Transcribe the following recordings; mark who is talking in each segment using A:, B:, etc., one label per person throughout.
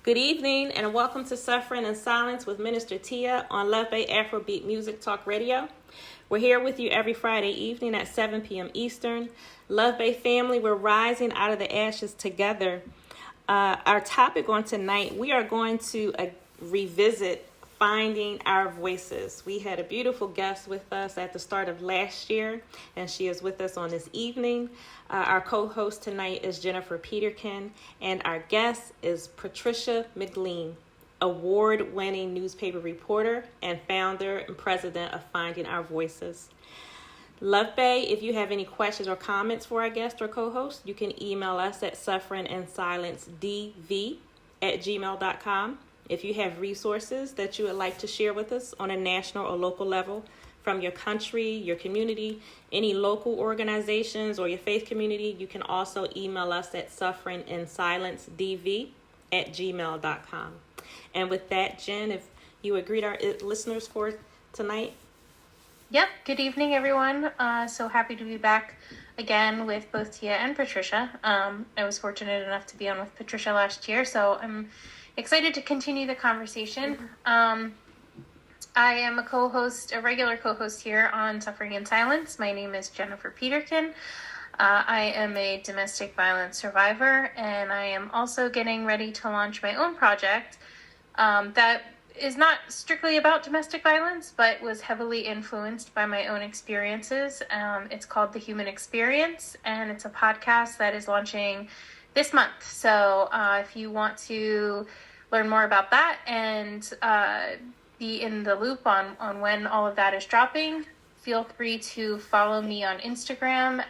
A: Good evening and welcome to Suffering in Silence with Minister Tia on Luv Bay Afrobeat Music Talk Radio. We're here with you every Friday evening at 7 p.m. Eastern. Luv Bay family, we're rising out of the ashes together. Our topic on tonight, we are going to revisit finding our voices. We had a beautiful guest with us at the start of last year, and she is with us on this evening. Our co-host tonight is Jennifer Peterkin, and our guest is Patricia McLean, award-winning newspaper reporter and founder and president of Finding Our Voices. Luv Bay, if you have any questions or comments for our guest or co-host, you can email us at sufferinginsilencedv@gmail.com. If you have resources that you would like to share with us on a national or local level from your country, your community, any local organizations, or your faith community, you can also email us at sufferinginsilencedv@gmail.com. And with that, Jen, if you would greet our listeners for tonight.
B: Yep. Good evening, everyone. So happy to be back again with both Tia and Patricia. I was fortunate enough to be on with Patricia last year, so I'm excited to continue the conversation. I am a regular co-host here on Suffering in Silence. My name is Jennifer Peterkin. I am a domestic violence survivor, and I am also getting ready to launch my own project that is not strictly about domestic violence, but was heavily influenced by my own experiences. It's called The Human Experience, and it's a podcast that is launching this month. So if you want to learn more about that and be in the loop on when all of that is dropping, feel free to follow me on Instagram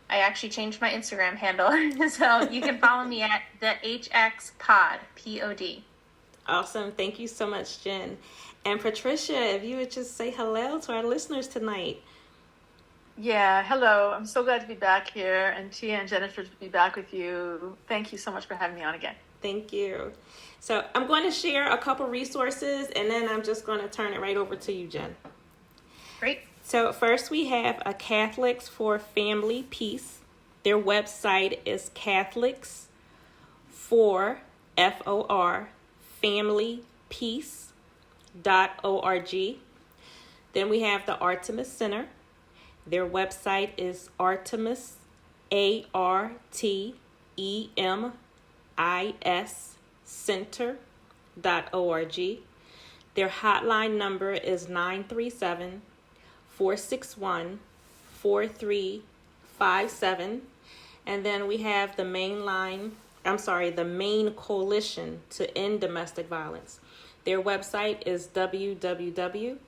B: I actually changed my Instagram handle. So you can follow me at the HX Pod, Pod.
A: Awesome. Thank you so much, Jen. And Patricia, if you would just say hello to our listeners tonight.
C: Yeah, hello. I'm so glad to be back here, and Tia and Jennifer to be back with you. Thank you so much for having me on again.
A: Thank you. So I'm going to share a couple resources, and then I'm just going to turn it right over to you, Jen.
B: Great.
A: So first we have a Catholics for Family Peace. Their website is Catholics for FOR familypeace.org. Then we have the Artemis Center. Their website is Artemis, ARTEMIS center.org. Their hotline number is 937-461-4357. And then we have the main coalition to end domestic violence. Their website is www.mcedv.org.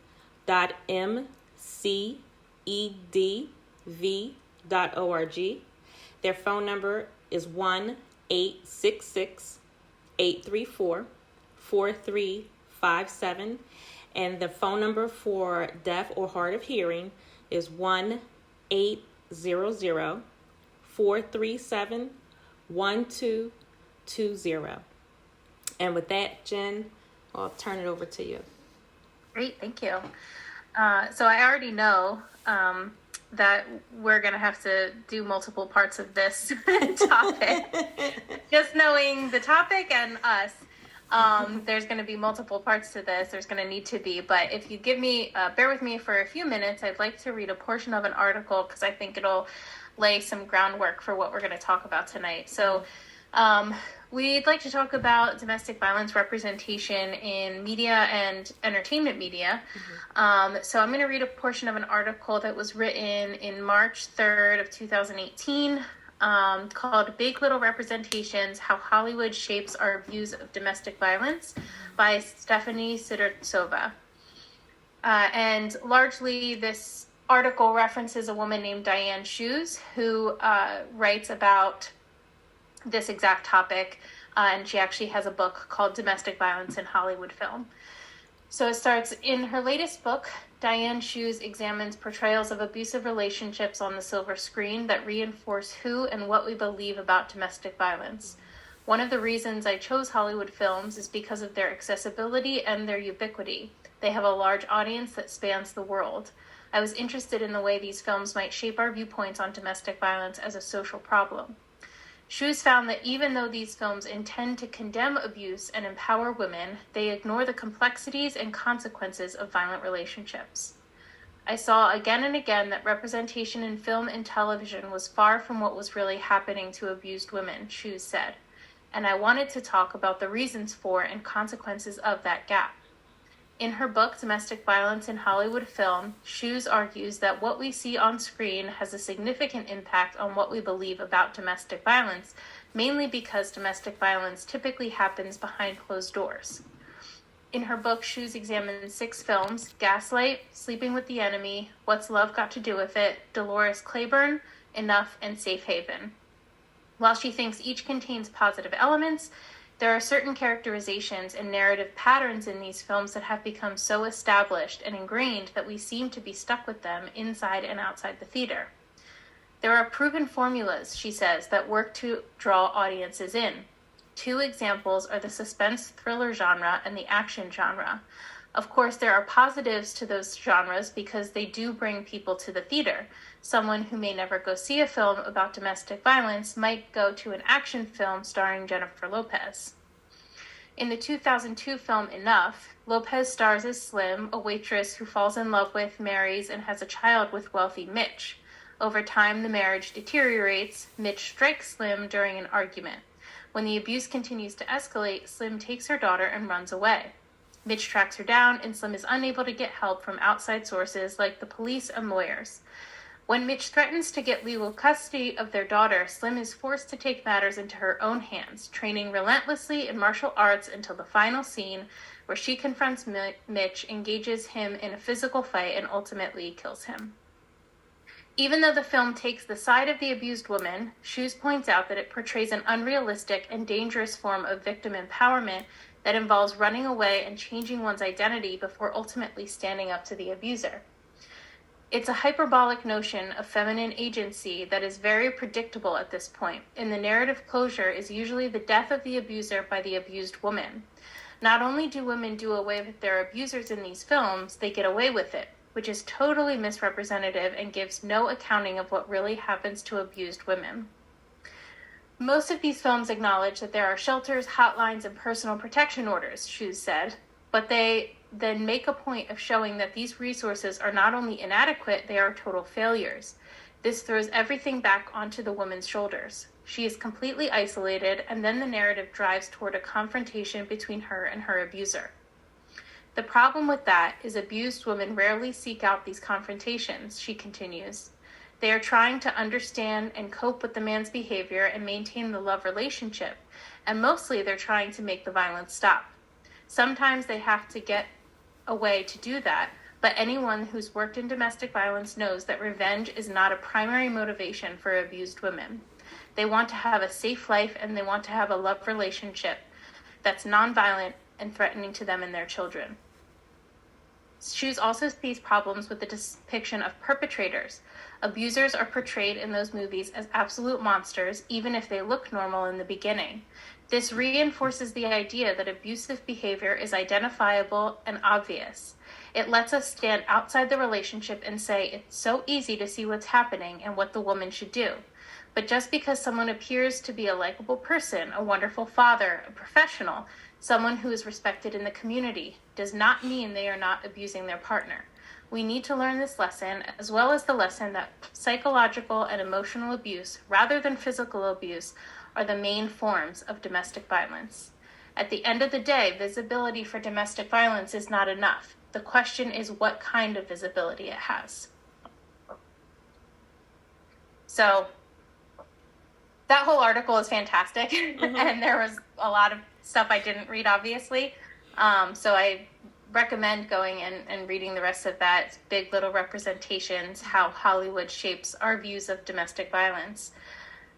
A: Their phone number is 1-866-834-4357. And the phone number for deaf or hard of hearing is 1-800-437-1220. And with that, Jen, I'll turn it over to you.
B: Great, thank you. So I already know that we're going to have to do multiple parts of this topic. Just knowing the topic and us, there's going to be multiple parts to this. There's going to need to be. But if you bear with me for a few minutes, I'd like to read a portion of an article because I think it'll lay some groundwork for what we're going to talk about tonight. So we'd like to talk about domestic violence representation in media and entertainment media. So I'm going to read a portion of an article that was written in March 3rd of 2018 called Big Little Representations, How Hollywood Shapes Our Views of Domestic Violence by Stephanie Sidortsova. And largely this article references a woman named Diane Shoes who writes about this exact topic, and she actually has a book called Domestic Violence in Hollywood Film. So it starts, in her latest book, Diane Shoes examines portrayals of abusive relationships on the silver screen that reinforce who and what we believe about domestic violence. One of the reasons I chose Hollywood films is because of their accessibility and their ubiquity. They have a large audience that spans the world. I was interested in the way these films might shape our viewpoints on domestic violence as a social problem. Shoes found that even though these films intend to condemn abuse and empower women, they ignore the complexities and consequences of violent relationships. I saw again and again that representation in film and television was far from what was really happening to abused women, Shoes said, and I wanted to talk about the reasons for and consequences of that gap. In her book, Domestic Violence in Hollywood Film, Shoes argues that what we see on screen has a significant impact on what we believe about domestic violence, mainly because domestic violence typically happens behind closed doors. In her book, Shoes examines 6 films: Gaslight, Sleeping with the Enemy, What's Love Got to Do with It, Dolores Claiborne, Enough, and Safe Haven. While she thinks each contains positive elements, there are certain characterizations and narrative patterns in these films that have become so established and ingrained that we seem to be stuck with them inside and outside the theater. There are proven formulas, she says, that work to draw audiences in. 2 examples are the suspense thriller genre and the action genre. Of course, there are positives to those genres because they do bring people to the theater. Someone who may never go see a film about domestic violence might go to an action film starring Jennifer Lopez. In the 2002 film Enough, Lopez stars as Slim, a waitress who falls in love with, marries, and has a child with wealthy Mitch. Over time, the marriage deteriorates. Mitch strikes Slim during an argument. When the abuse continues to escalate, Slim takes her daughter and runs away. Mitch tracks her down, and Slim is unable to get help from outside sources like the police and lawyers. When Mitch threatens to get legal custody of their daughter, Slim is forced to take matters into her own hands, training relentlessly in martial arts until the final scene where she confronts Mitch, engages him in a physical fight, and ultimately kills him. Even though the film takes the side of the abused woman, Shoes points out that it portrays an unrealistic and dangerous form of victim empowerment that involves running away and changing one's identity before ultimately standing up to the abuser. It's a hyperbolic notion of feminine agency that is very predictable at this point, and the narrative closure is usually the death of the abuser by the abused woman. Not only do women do away with their abusers in these films, they get away with it, which is totally misrepresentative and gives no accounting of what really happens to abused women. Most of these films acknowledge that there are shelters, hotlines, and personal protection orders, Shoes said, but they then make a point of showing that these resources are not only inadequate, they are total failures. This throws everything back onto the woman's shoulders. She is completely isolated, and then the narrative drives toward a confrontation between her and her abuser. The problem with that is abused women rarely seek out these confrontations, she continues. They are trying to understand and cope with the man's behavior and maintain the love relationship, and mostly they're trying to make the violence stop. Sometimes they have to get a way to do that, but anyone who's worked in domestic violence knows that revenge is not a primary motivation for abused women. They want to have a safe life, and they want to have a love relationship that's nonviolent and threatening to them and their children. Shoes also sees problems with the depiction of perpetrators. Abusers are portrayed in those movies as absolute monsters, even if they look normal in the beginning. This reinforces the idea that abusive behavior is identifiable and obvious. It lets us stand outside the relationship and say it's so easy to see what's happening and what the woman should do. But just because someone appears to be a likable person, a wonderful father, a professional, someone who is respected in the community, does not mean they are not abusing their partner. We need to learn this lesson, as well as the lesson that psychological and emotional abuse, rather than physical abuse, are the main forms of domestic violence. At the end of the day, visibility for domestic violence is not enough. The question is what kind of visibility it has. So, that whole article is fantastic, and there was a lot of stuff I didn't read, obviously. So I recommend going and reading the rest of that. It's Big Little Representations, How Hollywood Shapes Our Views of Domestic Violence.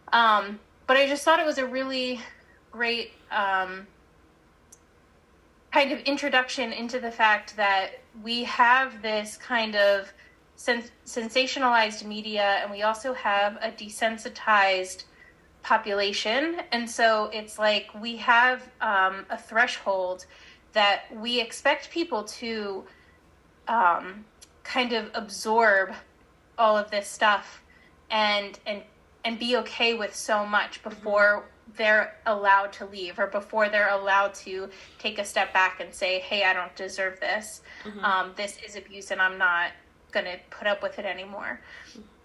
B: But I just thought it was a really great kind of introduction into the fact that we have this kind of sensationalized media, and we also have a desensitized population. And so it's like we have a threshold that we expect people to kind of absorb all of this stuff and and be okay with so much before they're allowed to leave, or before they're allowed to take a step back and say, hey, I don't deserve this. This is abuse and I'm not going to put up with it anymore.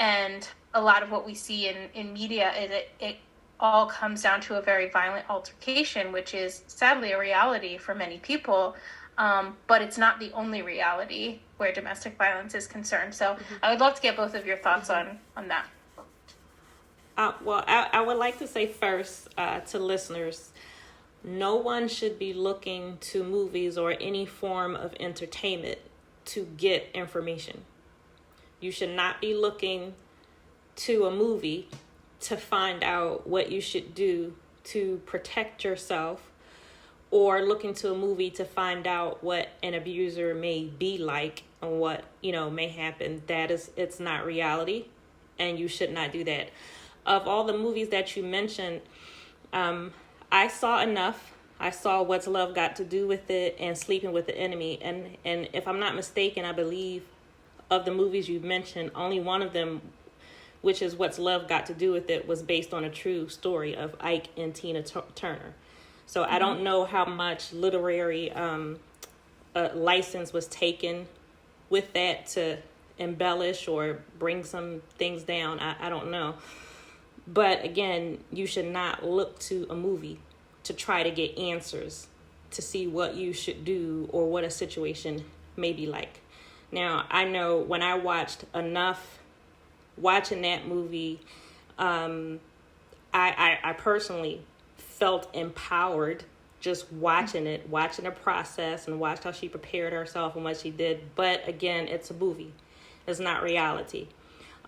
B: And a lot of what we see in media is it all comes down to a very violent altercation, which is sadly a reality for many people. But it's not the only reality where domestic violence is concerned. So I would love to get both of your thoughts on that.
A: Well, I would like to say first to listeners, no one should be looking to movies or any form of entertainment to get information. You should not be looking to a movie to find out what you should do to protect yourself, or looking to a movie to find out what an abuser may be like and what, may happen. It's not reality, and you should not do that. Of all the movies that you mentioned, I saw enough. I saw What's Love Got to Do with It and Sleeping with the Enemy. And if I'm not mistaken, I believe of the movies you mentioned, only one of them, which is What's Love Got to Do with It, was based on a true story of Ike and Tina Turner. So I don't know how much literary license was taken with that to embellish or bring some things down. I don't know. But again, you should not look to a movie to try to get answers to see what you should do or what a situation may be like. Now, I know when I watched enough, watching that movie, I personally felt empowered just watching it, watching the process, and watched how she prepared herself and what she did. But again, it's a movie. It's not reality.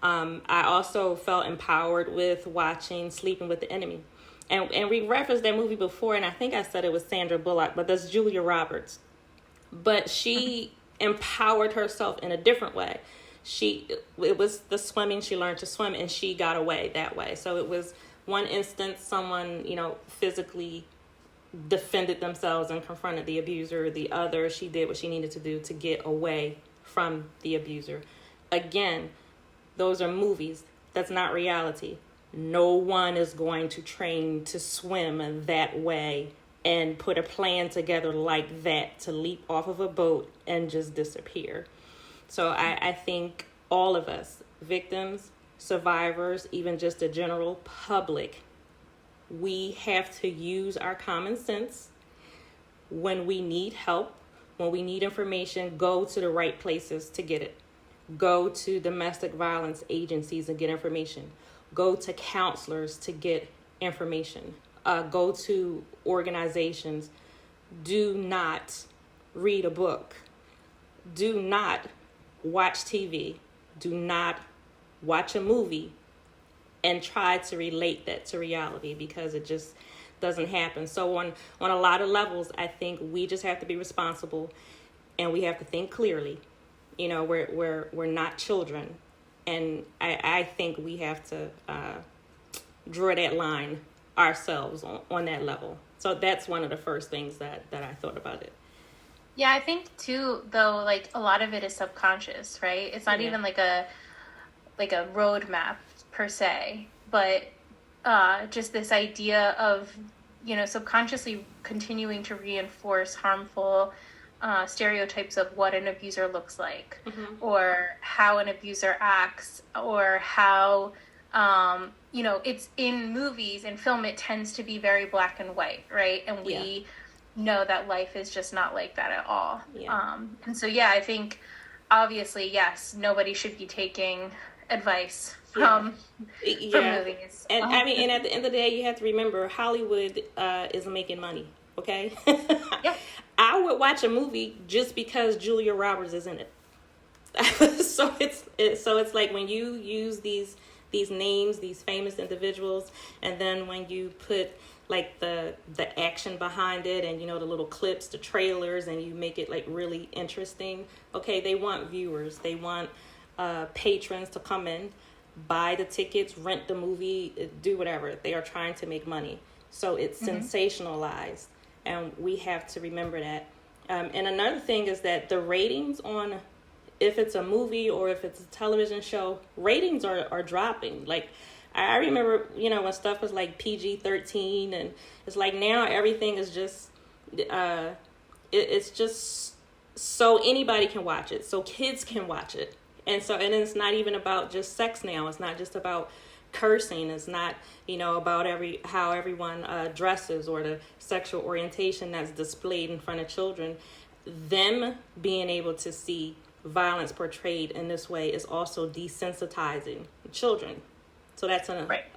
A: I also felt empowered with watching Sleeping with the Enemy. And we referenced that movie before, and I think I said it was Sandra Bullock, but that's Julia Roberts. But she empowered herself in a different way. It was the swimming, she learned to swim, and she got away that way. So it was one instance, someone, physically defended themselves and confronted the abuser. The other, she did what she needed to do to get away from the abuser. Again, those are movies. That's not reality. No one is going to train to swim that way and put a plan together like that to leap off of a boat and just disappear. So I think all of us, victims, survivors, even just the general public, we have to use our common sense. When we need help, when we need information, go to the right places to get it. Go to domestic violence agencies and get information. Go to counselors to get information. Go to organizations. Do not read a book. Do not watch TV. Do not watch a movie and try to relate that to reality, because it just doesn't happen. So on a lot of levels, I think we just have to be responsible, and we have to think clearly. We're not children, and I think we have to draw that line ourselves on that level. So that's one of the first things that I thought about it.
B: Yeah, I think too, though, like a lot of it is subconscious, right? It's not even like a roadmap per se, but just this idea of, subconsciously continuing to reinforce harmful stereotypes of what an abuser looks like, or how an abuser acts, or how, it's in movies and film, it tends to be very black and white, right? And we know that life is just not like that at all. And so, I think obviously, yes, nobody should be taking advice from movies.
A: And and at the end of the day, you have to remember, Hollywood is making money. Okay. I would watch a movie just because Julia Roberts is in it. So it's like when you use these names, these famous individuals, and then when you put like the action behind it, and the little clips, the trailers, and you make it like really interesting. Okay, they want viewers, they want patrons to come in, buy the tickets, rent the movie, do whatever. They are trying to make money. So it's sensationalized, and we have to remember that. And another thing is that the ratings on, if it's a movie or if it's a television show, ratings are dropping. Like I remember, when stuff was like PG-13, and it's like now everything is just, it's just so anybody can watch it, so kids can watch it. And it's not even about just sex now. It's not just about cursing. It's not, about how everyone dresses or the sexual orientation that's displayed in front of children. Them being able to see violence portrayed in this way is also desensitizing children. So that's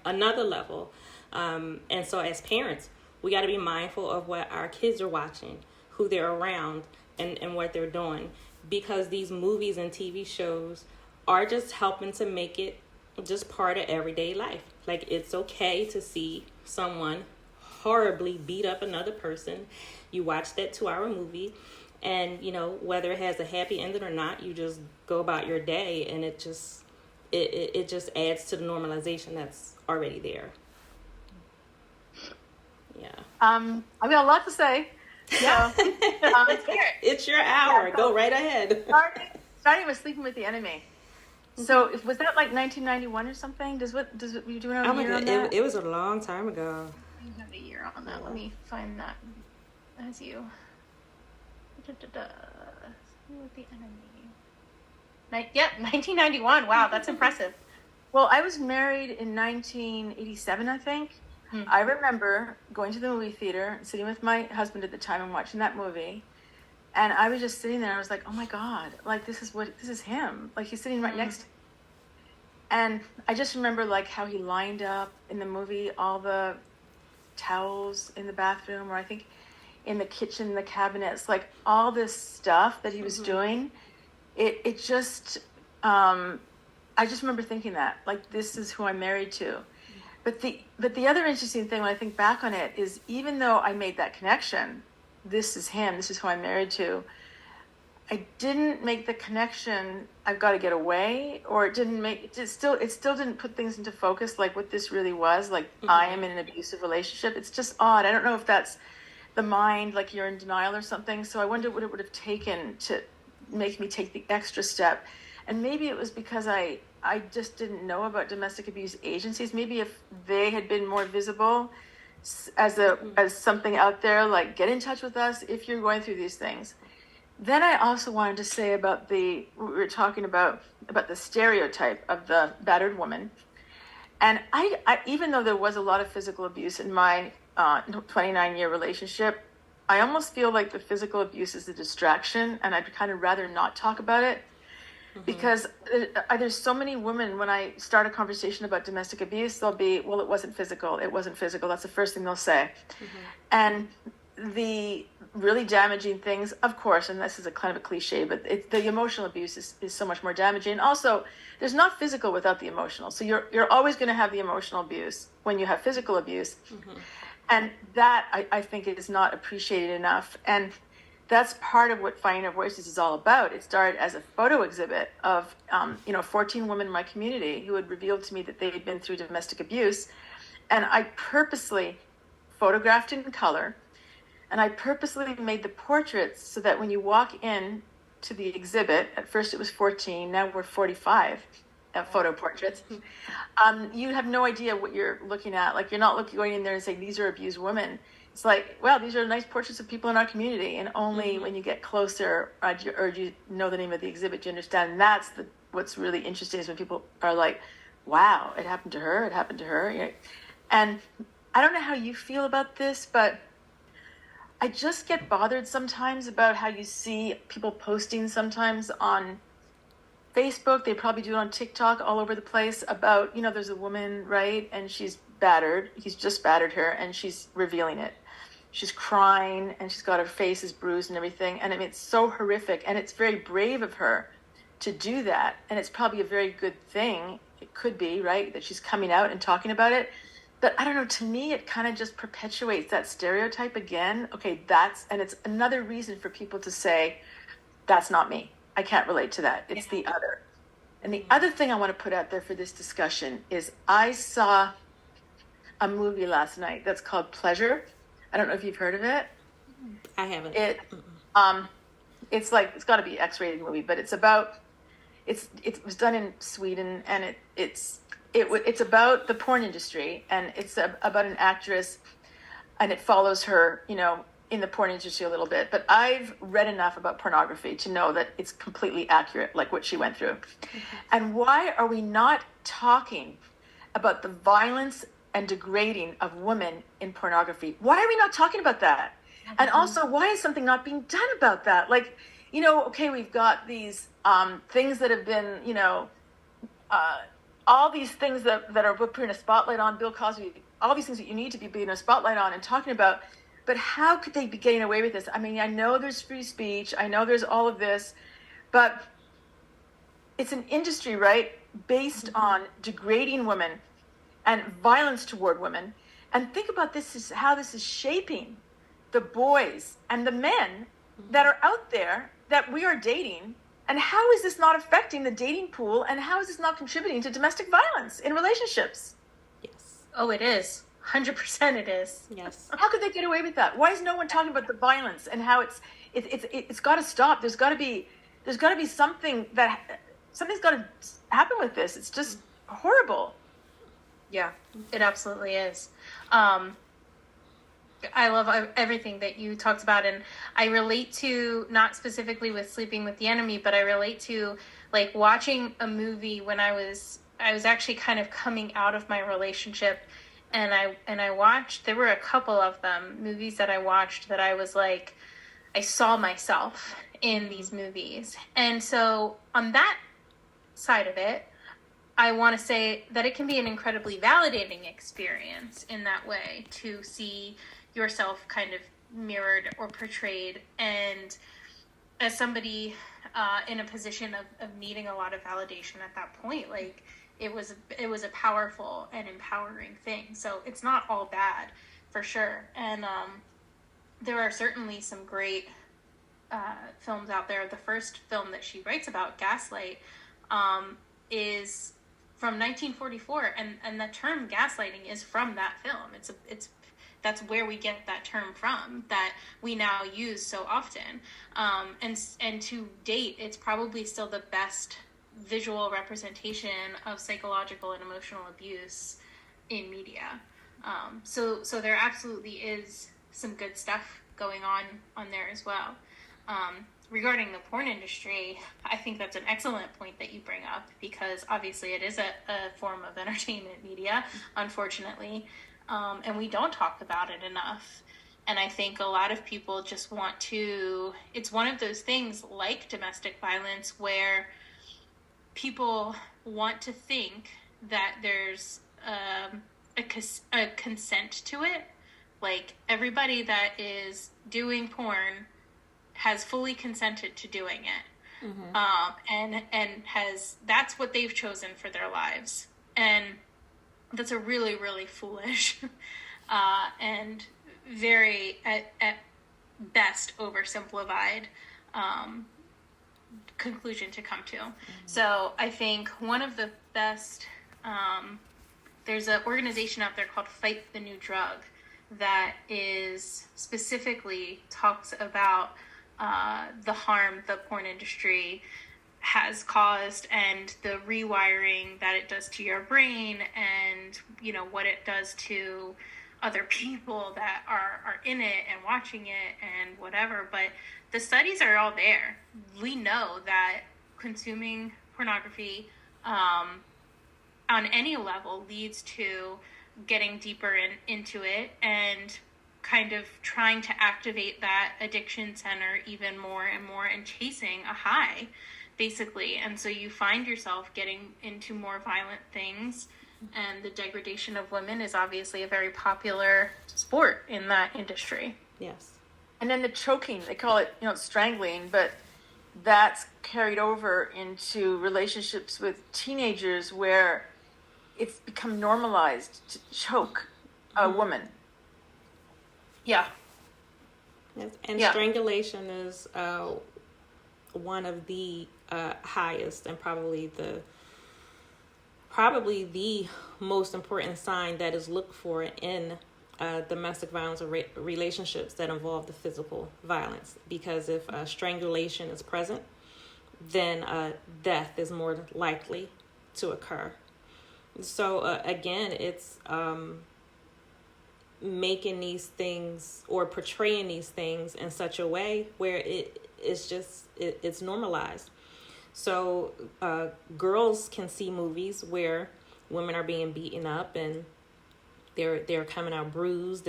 A: another level. And so as parents, we got to be mindful of what our kids are watching, who they're around, and what they're doing. Because these movies and TV shows are just helping to make it just part of everyday life. Like, it's okay to see someone horribly beat up another person. You watch that 2-hour movie, and whether it has a happy ending or not, you just go about your day, and it just adds to the normalization that's already there. Yeah.
C: I've got a lot to say. So,
A: it's your hour. Yeah, go right ahead.
C: Starting with Sleeping with the Enemy. So was that like 1991 or something? Does you do know a year on that?
A: It was a long time ago.
B: You have a year on that. Let me find that as you. Sleeping with the Enemy. Yep, 1991. Wow, that's impressive.
C: Well, I was married in 1987, I think. I remember going to the movie theater, sitting with my husband at the time and watching that movie. And I was just sitting there. I was like, oh my God, like this is him. Like, he's sitting right next to me. And I just remember like how he lined up in the movie, all the towels in the bathroom, or I think in the kitchen, the cabinets, like all this stuff that he was doing. It just, I just remember thinking that, like, this is who I'm married to. But the other interesting thing when I think back on it is, even though I made that connection, this is him, this is who I'm married to, I didn't make the connection, I've got to get away, or it still didn't put things into focus, like what this really was, like I am in an abusive relationship. It's just odd. I don't know if that's the mind, like you're in denial or something. So I wonder what it would have taken to make me take the extra step. And maybe it was because I just didn't know about domestic abuse agencies. Maybe if they had been more visible as something out there, like, get in touch with us if you're going through these things. Then I also wanted to say about we were talking about the stereotype of the battered woman. And I even though there was a lot of physical abuse in my 29-year relationship, I almost feel like the physical abuse is a distraction, and I'd kind of rather not talk about it. Because there's so many women, when I start a conversation about domestic abuse, they'll be, well, it wasn't physical. That's the first thing they'll say. And the really damaging things, of course, and this is a kind of a cliche, but the emotional abuse is so much more damaging. Also, there's not physical without the emotional. So you're always going to have the emotional abuse when you have physical abuse. And that, I think, is not appreciated enough. And that's part of what Finding Our Voices is all about. It started as a photo exhibit of 14 women in my community who had revealed to me that they had been through domestic abuse. And I purposely photographed in color, and I purposely made the portraits so that when you walk in to the exhibit, at first it was 14, now we're 45 photo portraits, you have no idea what you're looking at. Like, you're not going in there and saying, these are abused women. It's like, well, these are nice portraits of people in our community, and only when you get closer, or you know the name of the exhibit, do you understand? And that's what's really interesting, is when people are like, wow, it happened to her, And I don't know how you feel about this, but I just get bothered sometimes about how you see people posting sometimes on Facebook. They probably do it on TikTok, all over the place, about, there's a woman, right, and she's battered. He's just battered her, and she's revealing it. She's crying, and she's got her face is bruised and everything. And I mean, it's so horrific, and it's very brave of her to do that. And it's probably a very good thing. It could be, right, that she's coming out and talking about it. But I don't know, to me, it kind of just perpetuates that stereotype again. Okay, and it's another reason for people to say, that's not me. I can't relate to that. It's the other. And the other thing I want to put out there for this discussion is, I saw a movie last night that's called Pleasure. I don't know if you've heard of it.
A: I haven't.
C: It's got to be X-rated movie, but it was done in Sweden, and it's it's about the porn industry, and it's about an actress, and it follows her, in the porn industry a little bit. But I've read enough about pornography to know that it's completely accurate, like what she went through. And why are we not talking about the violence and degrading of women in pornography? Why are we not talking about that? And also, why is something not being done about that? Like, okay, we've got these things that have been, all these things that are putting a spotlight on, Bill Cosby, all these things that you need to be putting a spotlight on and talking about. But how could they be getting away with this? I mean, I know there's free speech. I know there's all of this. But it's an industry, right, based on degrading women and violence toward women. And think about this, is how this is shaping the boys and the men that are out there that we are dating. And how is this not affecting the dating pool? And how is this not contributing to domestic violence in relationships?
A: Yes.
B: Oh, it is. 100% it is.
A: Yes.
C: How could they get away with that? Why is no one talking about the violence and how it's got to stop? There's got to be something's got to happen with this. It's just horrible.
B: Yeah, it absolutely is. I love everything that you talked about, and I relate to, not specifically with Sleeping with the Enemy, but I relate to like watching a movie when I was actually kind of coming out of my relationship, and I watched, there were a couple of them, movies that I watched that I was like, I saw myself in these movies. And so on that side of it, I want to say that it can be an incredibly validating experience in that way, to see yourself kind of mirrored or portrayed. And as somebody in a position of needing a lot of validation at that point, like it was a powerful and empowering thing. So it's not all bad, for sure. And there are certainly some great films out there. The first film that she writes about, Gaslight, is from 1944, and the term gaslighting is from that film. That's where we get that term from, that we now use so often. And to date, it's probably still the best visual representation of psychological and emotional abuse in media. So there absolutely is some good stuff going on there as well. Regarding the porn industry, I think that's an excellent point that you bring up, because obviously it is a form of entertainment media, unfortunately, and we don't talk about it enough. And I think a lot of people just want to, it's one of those things like domestic violence where people want to think that there's a consent to it. Like, everybody that is doing porn has fully consented to doing it. Mm-hmm. And that's what they've chosen for their lives. And that's a really, really foolish and very, at best, oversimplified conclusion to come to. Mm-hmm. So I think one of the best, there's an organization out there called Fight the New Drug that is specifically talks about the harm the porn industry has caused and the rewiring that it does to your brain, and what it does to other people that are in it and watching it and whatever. But the studies are all there. We know that consuming pornography on any level leads to getting deeper into it and kind of trying to activate that addiction center even more and more and chasing a high, basically. And so you find yourself getting into more violent things, and the degradation of women is obviously a very popular sport in that industry.
A: Yes.
C: And then the choking, they call it, strangling, but that's carried over into relationships with teenagers where it's become normalized to choke a woman.
B: Yeah.
A: Yes. And strangulation is one of the highest and probably the most important sign that is looked for in domestic violence or relationships that involve the physical violence. Because if strangulation is present, then death is more likely to occur. So again, it's making these things or portraying these things in such a way where it's normalized. So girls can see movies where women are being beaten up and they're coming out bruised,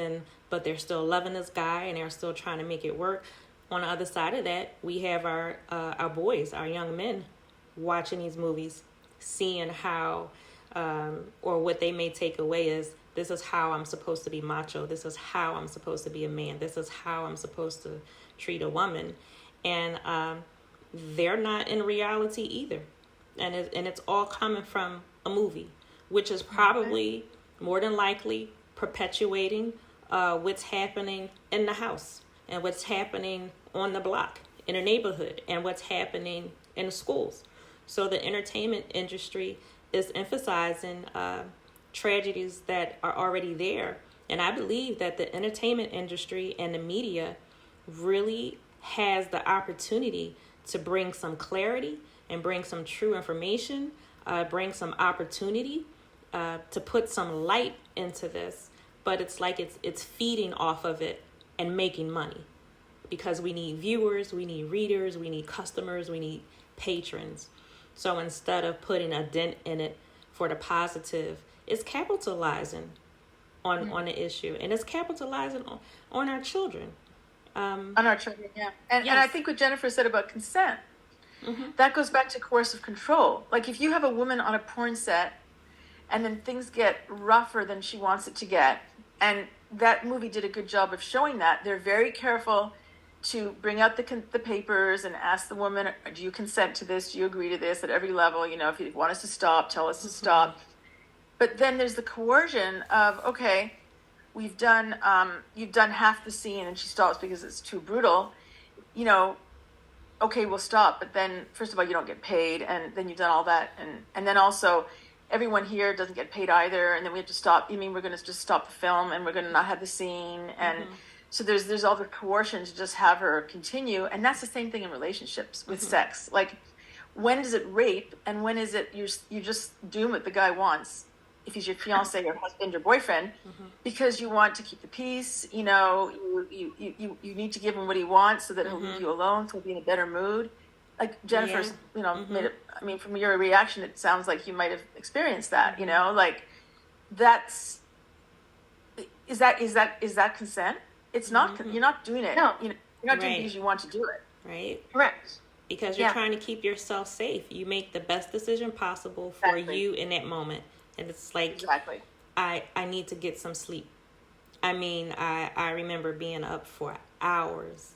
A: but they're still loving this guy and they're still trying to make it work. On the other side of that, we have our boys, our young men, watching these movies, seeing how or what they may take away is, this is how I'm supposed to be macho. This is how I'm supposed to be a man. This is how I'm supposed to treat a woman. And they're not in reality either. And it's all coming from a movie, which is probably more than likely perpetuating what's happening in the house and what's happening on the block, in a neighborhood, and what's happening in the schools. So the entertainment industry is emphasizing tragedies that are already there. And I believe that the entertainment industry and the media really has the opportunity to bring some clarity and bring some true information, bring some opportunity to put some light into this. But it's like it's feeding off of it and making money, because we need viewers, we need readers, we need customers, we need patrons. So instead of putting a dent in it for the positive, it's capitalizing on the issue, and it's capitalizing on our children.
C: On our children, yeah. And I think what Jennifer said about consent, that goes back to coercive control. Like if you have a woman on a porn set and then things get rougher than she wants it to get, and that movie did a good job of showing that, they're very careful to bring out the papers and ask the woman, do you consent to this? Do you agree to this at every level? You know, if you want us to stop, tell us to stop. But then there's the coercion of, okay, you've done half the scene, and she stops because it's too brutal. You know, okay, we'll stop. But then, first of all, you don't get paid, and then you've done all that, and then also, everyone here doesn't get paid either, and then we have to stop. You mean we're going to just stop the film, and we're going to not have the scene, and so there's all the coercion to just have her continue, and that's the same thing in relationships with sex. Like, when is it rape, and when is it you just doing what the guy wants? If he's your fiance, your husband, your boyfriend, because you want to keep the peace, you know, you need to give him what he wants so that he'll leave you alone, so he'll be in a better mood. Like Jennifer's, you know, made it. I mean, from your reaction, it sounds like you might have experienced that. You know, like is that consent? It's not. You're not doing it.
B: No,
C: you know, you're not doing it because you want to do it.
A: Right.
B: Correct.
A: Because you're trying to keep yourself safe. You make the best decision possible for you in that moment. And it's like, I need to get some sleep. I mean, I remember being up for hours,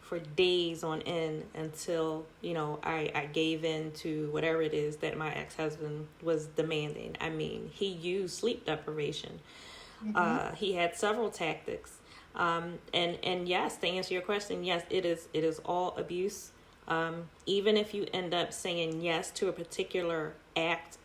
A: for days on end, until, you know, I gave in to whatever it is that my ex-husband was demanding. I mean, he used sleep deprivation. He had several tactics. And yes, to answer your question, yes, it is all abuse. Even if you end up saying yes to a particular act,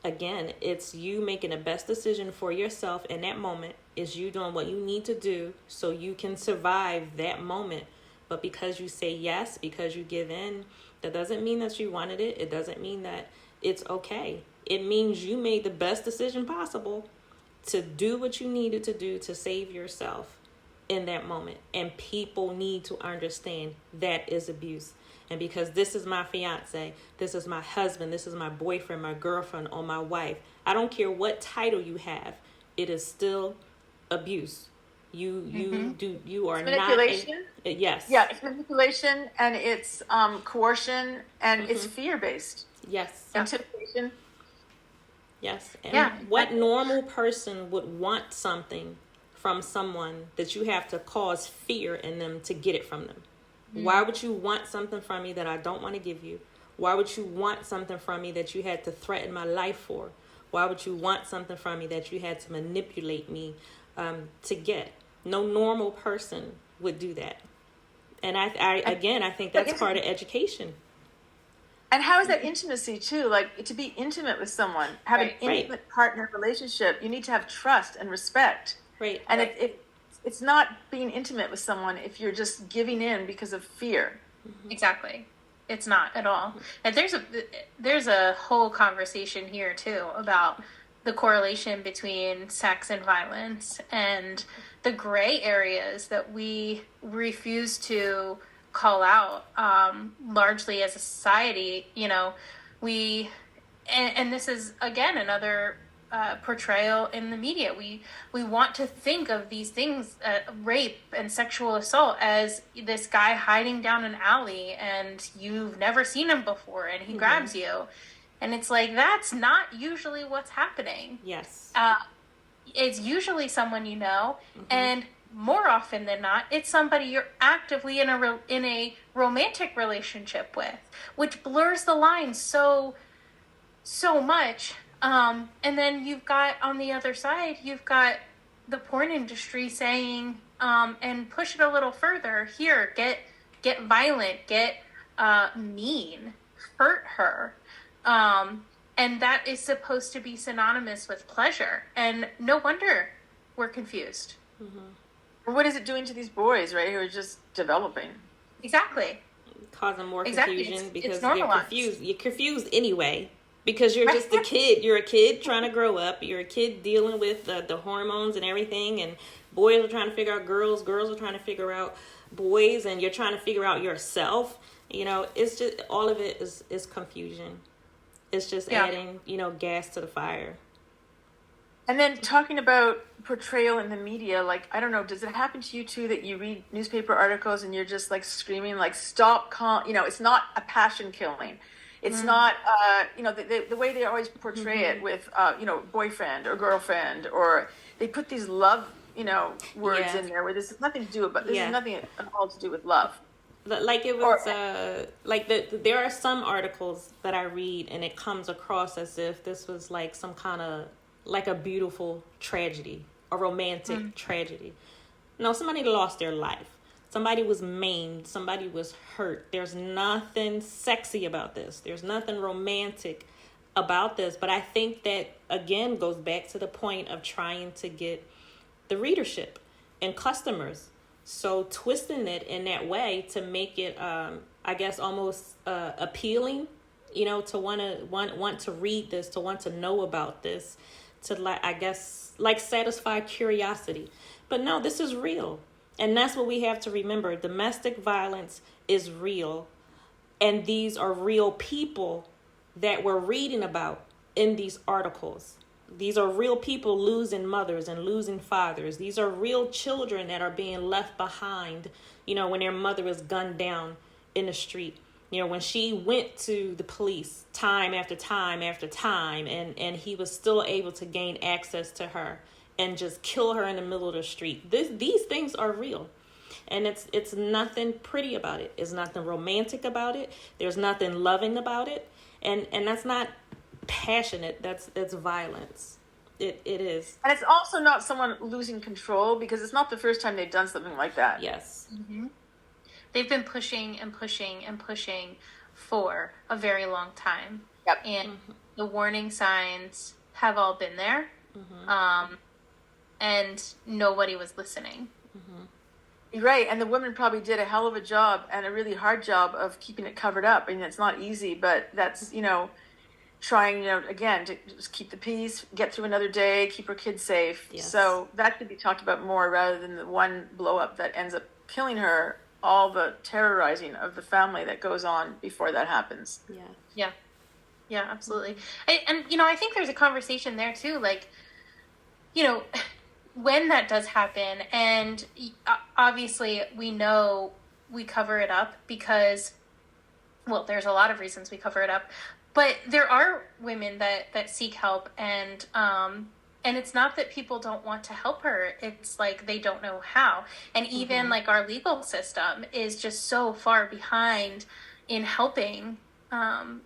A: again, it's you making the best decision for yourself in that moment. Is you doing what you need to do so you can survive that moment. But because you say yes, because you give in, that doesn't mean that you wanted it. It doesn't mean that it's okay. It means you made the best decision possible to do what you needed to do to save yourself in that moment. And people need to understand that is abuse. And because this is my fiance, this is my husband, this is my boyfriend, my girlfriend, or my wife, I don't care what title you have, it is still abuse. You are
C: manipulation.
A: Not yes.
C: Yeah, it's manipulation, and it's coercion, and it's fear-based.
A: Yes.
C: Intimidation.
A: Yes. And what normal person would want something from someone that you have to cause fear in them to get it from them? Why would you want something from me that I don't want to give you? Why would you want something from me that you had to threaten my life for? Why would you want something from me that you had to manipulate me to get? No normal person would do that. And I think that's part of education.
C: And how is that intimacy too? Like, to be intimate with someone, have an intimate partner relationship, you need to have trust and respect.
A: Right.
C: And it's not being intimate with someone if you're just giving in because of fear.
B: Exactly. It's not at all. And there's a whole conversation here too about the correlation between sex and violence and the gray areas that we refuse to call out, largely as a society. You know, and this is again another portrayal in the media. We want to think of these things, rape and sexual assault, as this guy hiding down an alley and you've never seen him before and he grabs you. And it's like, that's not usually what's happening.
A: Yes.
B: It's usually someone you know, and more often than not, it's somebody you're actively in a romantic relationship with, which blurs the line so much. And then you've got, on the other side, you've got the porn industry saying, and push it a little further, here, get violent, get mean, hurt her. And that is supposed to be synonymous with pleasure. And no wonder we're confused.
C: What is it doing to these boys, right, who are just developing?
B: Exactly.
A: Causing more confusion because
B: it's
A: you're confused. You're confused anyway. Because you're just a kid. You're a kid trying to grow up. You're a kid dealing with the hormones and everything. And boys are trying to figure out girls. Girls are trying to figure out boys. And you're trying to figure out yourself. You know, it's just, all of it is confusion. It's just adding, gas to the fire.
C: And then talking about portrayal in the media, like, I don't know, does it happen to you too that you read newspaper articles and you're just like screaming, like, stop, it's not a passion killing. It's not, the way they always portray it with, boyfriend or girlfriend, or they put these love, words in there where there's nothing to do about, there's nothing at all to do with love.
A: Like it was, there are some articles that I read and it comes across as if this was like some kind of, like a beautiful tragedy, a romantic tragedy. No, somebody lost their life. Somebody was maimed. Somebody was hurt. There's nothing sexy about this. There's nothing romantic about this. But I think that, again, goes back to the point of trying to get the readership and customers. So twisting it in that way to make it, I guess, almost appealing, to want to read this, to want to know about this, to satisfy curiosity. But no, this is real. And that's what we have to remember. Domestic violence is real. And these are real people that we're reading about in these articles. These are real people losing mothers and losing fathers. These are real children that are being left behind, when their mother is gunned down in the street. When she went to the police time after time after time, and he was still able to gain access to her and just kill her in the middle of the street. These things are real. And it's nothing pretty about it. It's nothing romantic about it. There's nothing loving about it. And that's not passionate. That's violence. It is.
C: And it's also not someone losing control, because it's not the first time they've done something like that.
A: Yes.
B: Mm-hmm. They've been pushing and pushing and pushing for a very long time.
C: Yep.
B: And the warning signs have all been there. And nobody was listening.
C: Right, and the woman probably did a hell of a job and a really hard job of keeping it covered up. I mean, it's not easy, but that's, trying, again, to just keep the peace, get through another day, keep her kids safe.
A: Yes.
C: So that could be talked about more rather than the one blow up that ends up killing her, all the terrorizing of the family that goes on before that happens.
B: Yeah, absolutely. And I think there's a conversation there too, like, when that does happen, and obviously we know we cover it up because, well, there's a lot of reasons we cover it up, but there are women that seek help, and it's not that people don't want to help her. It's like they don't know how. And even like our legal system is just so far behind in helping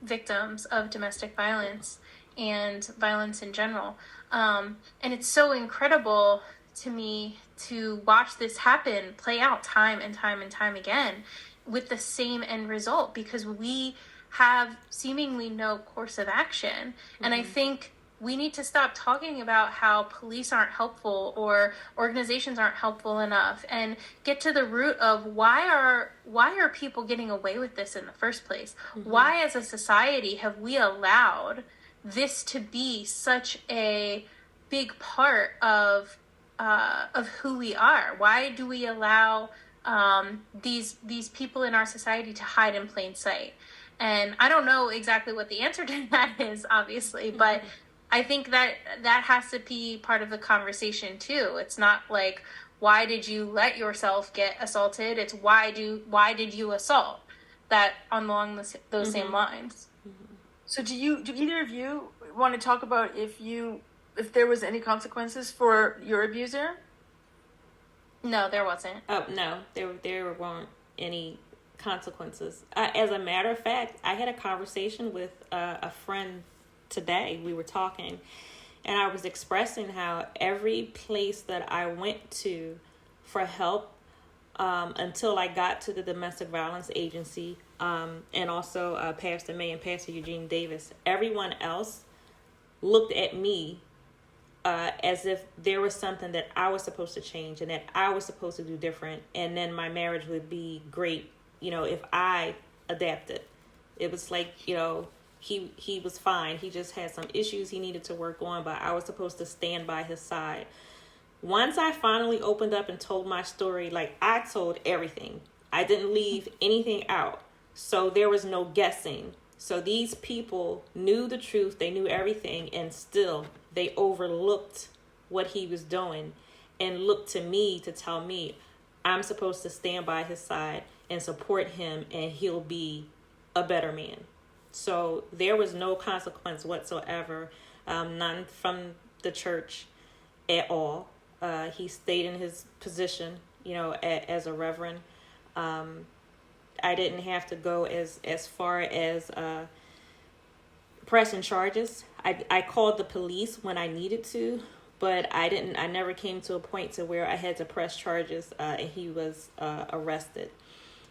B: victims of domestic violence and violence in general. And it's so incredible to me to watch this happen, play out time and time and time again with the same end result, because we have seemingly no course of action. And I think we need to stop talking about how police aren't helpful or organizations aren't helpful enough, and get to the root of why are people getting away with this in the first place? Why, as a society, have we allowed this to be such a big part of who we are? Why do we allow these people in our society to hide in plain sight? And I don't know exactly what the answer to that is, obviously, but I think that has to be part of the conversation too. It's not like, why did you let yourself get assaulted? It's why did you assault? That along those same lines.
C: So do either of you want to talk about if there was any consequences for your abuser?
B: No, there wasn't.
A: Oh, no, there weren't any consequences. As a matter of fact, I had a conversation with a friend today. We were talking, and I was expressing how every place that I went to for help, until I got to the domestic violence agency, and also Pastor May and Pastor Eugene Davis, everyone else looked at me as if there was something that I was supposed to change and that I was supposed to do different, and then my marriage would be great, if I adapted. It was like, he was fine. He just had some issues he needed to work on, but I was supposed to stand by his side. Once I finally opened up and told my story, like, I told everything. I didn't leave anything out. So there was no guessing. So these people knew the truth. They knew everything, and still they overlooked what he was doing and looked to me to tell me I'm supposed to stand by his side and support him, and he'll be a better man. So there was no consequence whatsoever, none from the church at all. He stayed in his position, as a reverend. I didn't have to go as far as pressing charges. I called the police when I needed to, but I never came to a point to where I had to press charges, and he was arrested.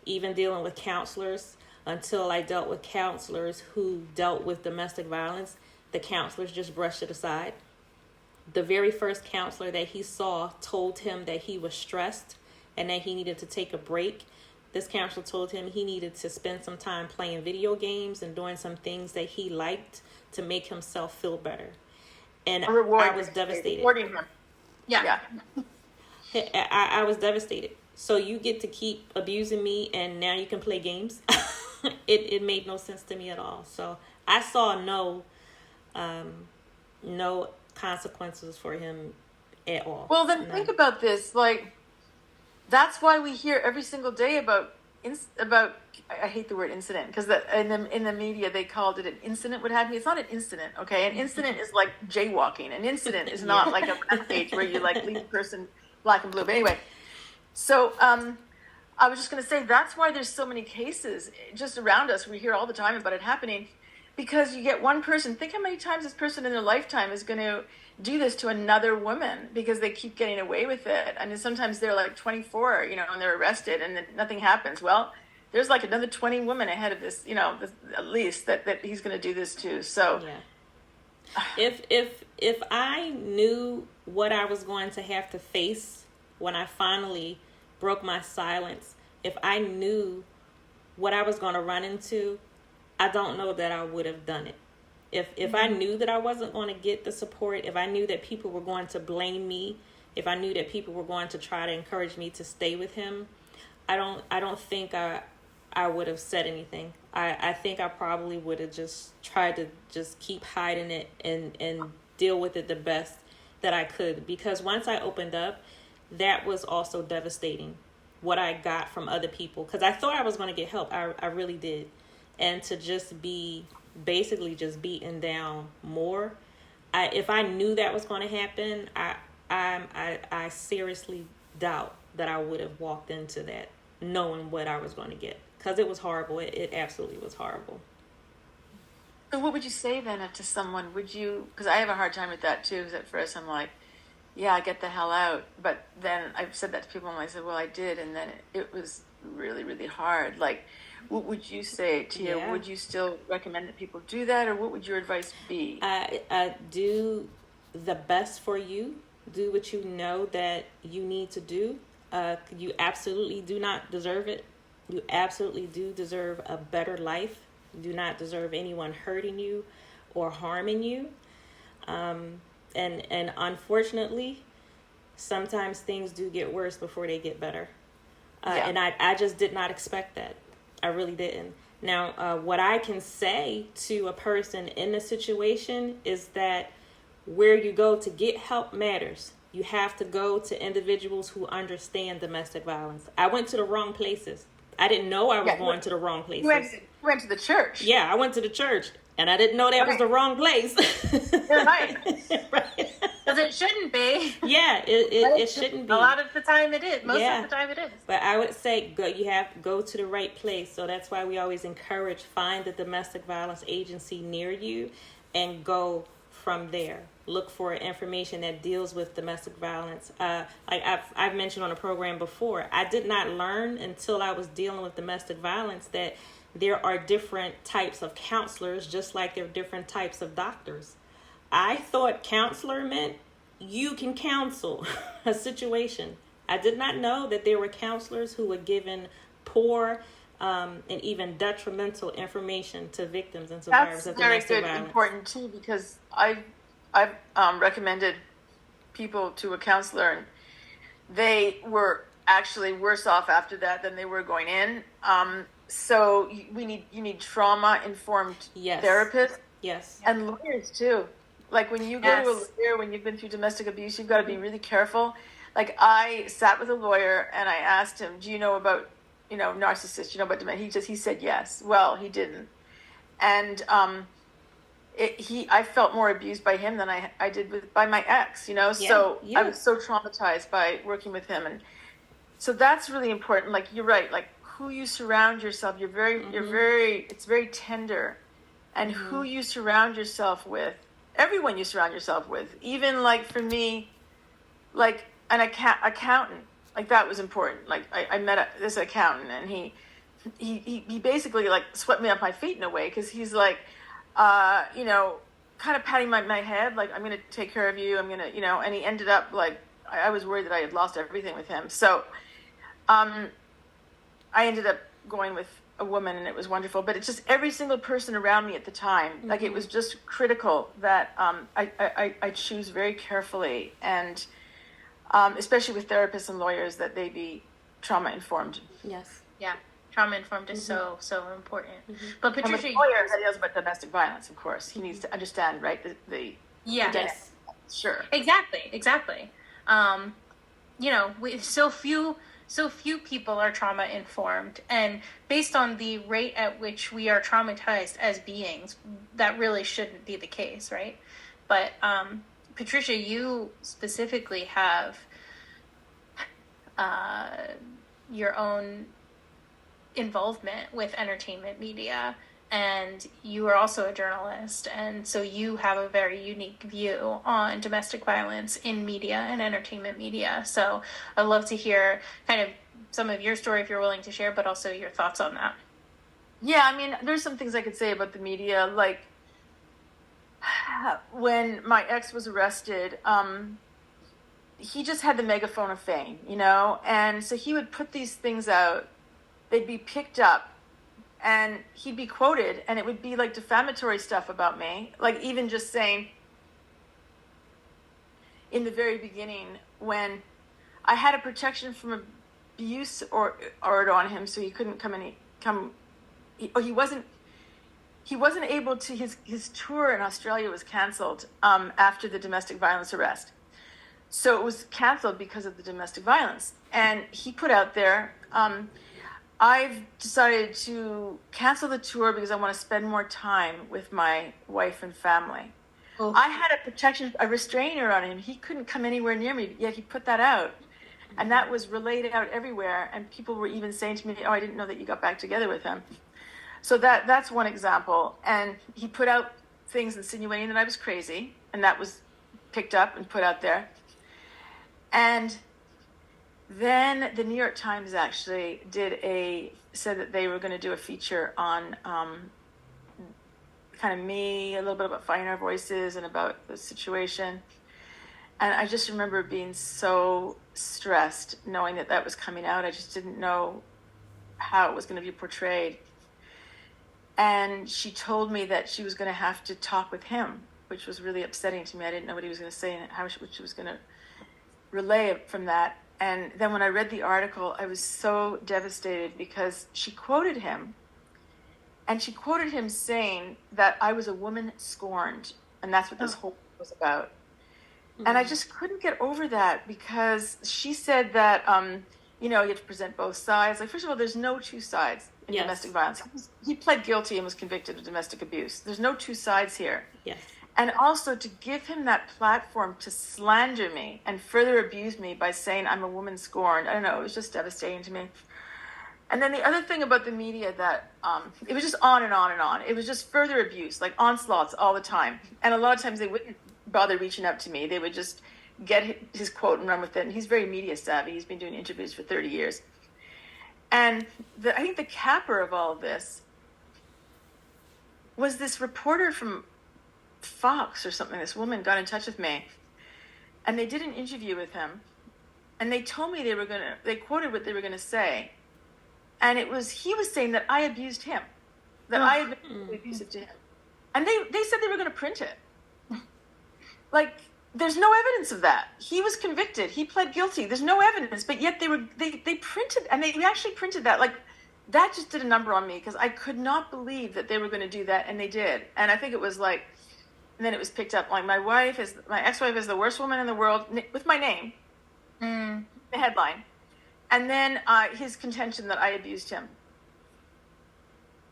A: Even dealing with counselors, until I dealt with counselors who dealt with domestic violence, the counselors just brushed it aside. The very first counselor that he saw told him that he was stressed and that he needed to take a break. This counselor told him he needed to spend some time playing video games and doing some things that he liked to make himself feel better. And I was devastated.
C: Rewarding him.
B: Yeah.
A: I was devastated. So you get to keep abusing me, and now you can play games? It made no sense to me at all. So I saw no consequences for him at all.
C: Well, then think about this. Like, that's why we hear every single day about I hate the word incident, because in the media they called it an incident. What happened? It's not an incident, okay? An incident is like jaywalking. An incident is not like a rampage where you like leave a person black and blue. But anyway, so I was just going to say that's why there's so many cases just around us. We hear all the time about it happening, because you get one person. Think how many times this person in their lifetime is going to do this to another woman because they keep getting away with it. And then sometimes they're like 24, and they're arrested and then nothing happens. Well, there's like another 20 women ahead of this, at least that he's going to do this to. So
A: yeah. If I knew what I was going to have to face when I finally broke my silence, if I knew what I was going to run into, I don't know that I would have done it. If I knew that I wasn't going to get the support, if I knew that people were going to blame me, if I knew that people were going to try to encourage me to stay with him, I don't think I would have said anything. I think I probably would have just tried to just keep hiding it and deal with it the best that I could. Because once I opened up, that was also devastating, what I got from other people. Because I thought I was going to get help. I really did. And to just be basically just beaten down more. If I knew that was going to happen, I seriously doubt that I would have walked into that knowing what I was going to get, because it was horrible. It absolutely was horrible.
C: So what would you say then to someone? Would you, because I have a hard time with that too, because at first I'm like, yeah, get the hell out. But then I've said that to people, and I said, well, I did, and then it was really, really hard. Like, what would you say, Tia?
A: Yeah.
C: Would you still recommend that people do that, or what would your advice be?
A: Do the best for you. Do what you know that you need to do. You absolutely do not deserve it. You absolutely do deserve a better life. You do not deserve anyone hurting you or harming you. And unfortunately, sometimes things do get worse before they get better. And I just did not expect that. I really didn't. Now, what I can say to a person in a situation is that where you go to get help matters. You have to go to individuals who understand domestic violence. I went to the wrong places. I didn't know I was going to the wrong places.
C: You went to the church.
A: Yeah, I went to the church, and I didn't know that was the wrong place.
C: Right.
A: Right.
B: Because it shouldn't be.
A: Yeah, it shouldn't be.
B: A lot of the time it is. Most of the time it is.
A: But I would say you have to go to the right place. So that's why we always encourage, find the domestic violence agency near you and go from there. Look for information that deals with domestic violence. Like I've mentioned on a program before, I did not learn until I was dealing with domestic violence that there are different types of counselors, just like there are different types of doctors. I thought counselor meant you can counsel a situation. I did not know that there were counselors who were given poor and even detrimental information to victims and survivors of domestic violence. That's very
C: important too, because I've recommended people to a counselor, and they were actually worse off after that than they were going in. So you need trauma-informed therapists.
A: Yes.
C: And lawyers too. Like when you go to a lawyer, when you've been through domestic abuse, you've got to be really careful. Like I sat with a lawyer and I asked him, do you know about, narcissists, about dementia? He said yes. Well, he didn't. And I felt more abused by him than I did by my ex, so I was so traumatized by working with him. And so that's really important. Like, you're right. Like who you surround yourself, it's very tender. And who you surround yourself with, everyone you surround yourself with, even like for me, like an accountant, like that was important. Like I met this accountant, and he basically like swept me off my feet in a way, because he's like, kind of patting my head, like, I'm going to take care of you. I'm going to, and he ended up like, I was worried that I had lost everything with him. So, I ended up going with a woman, and it was wonderful, but it's just every single person around me at the time, like it was just critical that, I choose very carefully, and, especially with therapists and lawyers, that they be trauma informed.
A: Yes.
B: Yeah. Trauma informed is so important. But Patricia,
C: and with lawyer that deals with domestic violence, of course, he needs to understand, right?
B: Yes,
C: sure,
B: exactly. So few people are trauma informed, and based on the rate at which we are traumatized as beings, that really shouldn't be the case, right? But Patricia, you specifically have your own involvement with entertainment media, and you are also a journalist, and so you have a very unique view on domestic violence in media and entertainment media. So I'd love to hear kind of some of your story, if you're willing to share, but also your thoughts on that.
C: Yeah, I mean, there's some things I could say about the media. Like when my ex was arrested, he just had the megaphone of fame, and so he would put these things out. They'd be picked up, and he'd be quoted, and it would be like defamatory stuff about me. Like even just saying, in the very beginning, when I had a protection from abuse order on him, so he couldn't he wasn't able to, his tour in Australia was canceled after the domestic violence arrest. So it was canceled because of the domestic violence. And he put out there, I've decided to cancel the tour because I want to spend more time with my wife and family. Oh. I had a restrainer on him. He couldn't come anywhere near me, yet he put that out. And that was relayed out everywhere. And people were even saying to me, oh, I didn't know that you got back together with him. So that's one example. And he put out things insinuating that I was crazy. And that was picked up and put out there. And then the New York Times actually said that they were going to do a feature on kind of me, a little bit about finding our voices and about the situation. And I just remember being so stressed knowing that that was coming out. I just didn't know how it was going to be portrayed. And she told me that she was going to have to talk with him, which was really upsetting to me. I didn't know what he was going to say and what she was going to relay from that. And then when I read the article, I was so devastated because she quoted him. And she quoted him saying that I was a woman scorned. And that's what this whole was about. And I just couldn't get over that because she said that, you have to present both sides. Like, first of all, there's no two sides in domestic violence. He pled guilty and was convicted of domestic abuse. There's no two sides here.
A: Yes.
C: And also to give him that platform to slander me and further abuse me by saying I'm a woman scorned. I don't know. It was just devastating to me. And then the other thing about the media that it was just on and on and on. It was just further abuse, like onslaughts all the time. And a lot of times they wouldn't bother reaching out to me. They would just get his quote and run with it. And he's very media savvy. He's been doing interviews for 30 years. And I think the capper of all of this was this reporter from Fox or something. This woman got in touch with me and they did an interview with him and they told me they quoted what they were going to say. And he was saying that I abused him, that I had been abusive to him. And they said they were going to print it. Like, there's no evidence of that. He was convicted. He pled guilty. There's no evidence, but yet they printed, and they actually printed that. Like, that just did a number on me because I could not believe that they were going to do that, and they did. And I think it was like, and then it was picked up like my ex-wife is the worst woman in the world with my name, the headline, and then his contention that I abused him.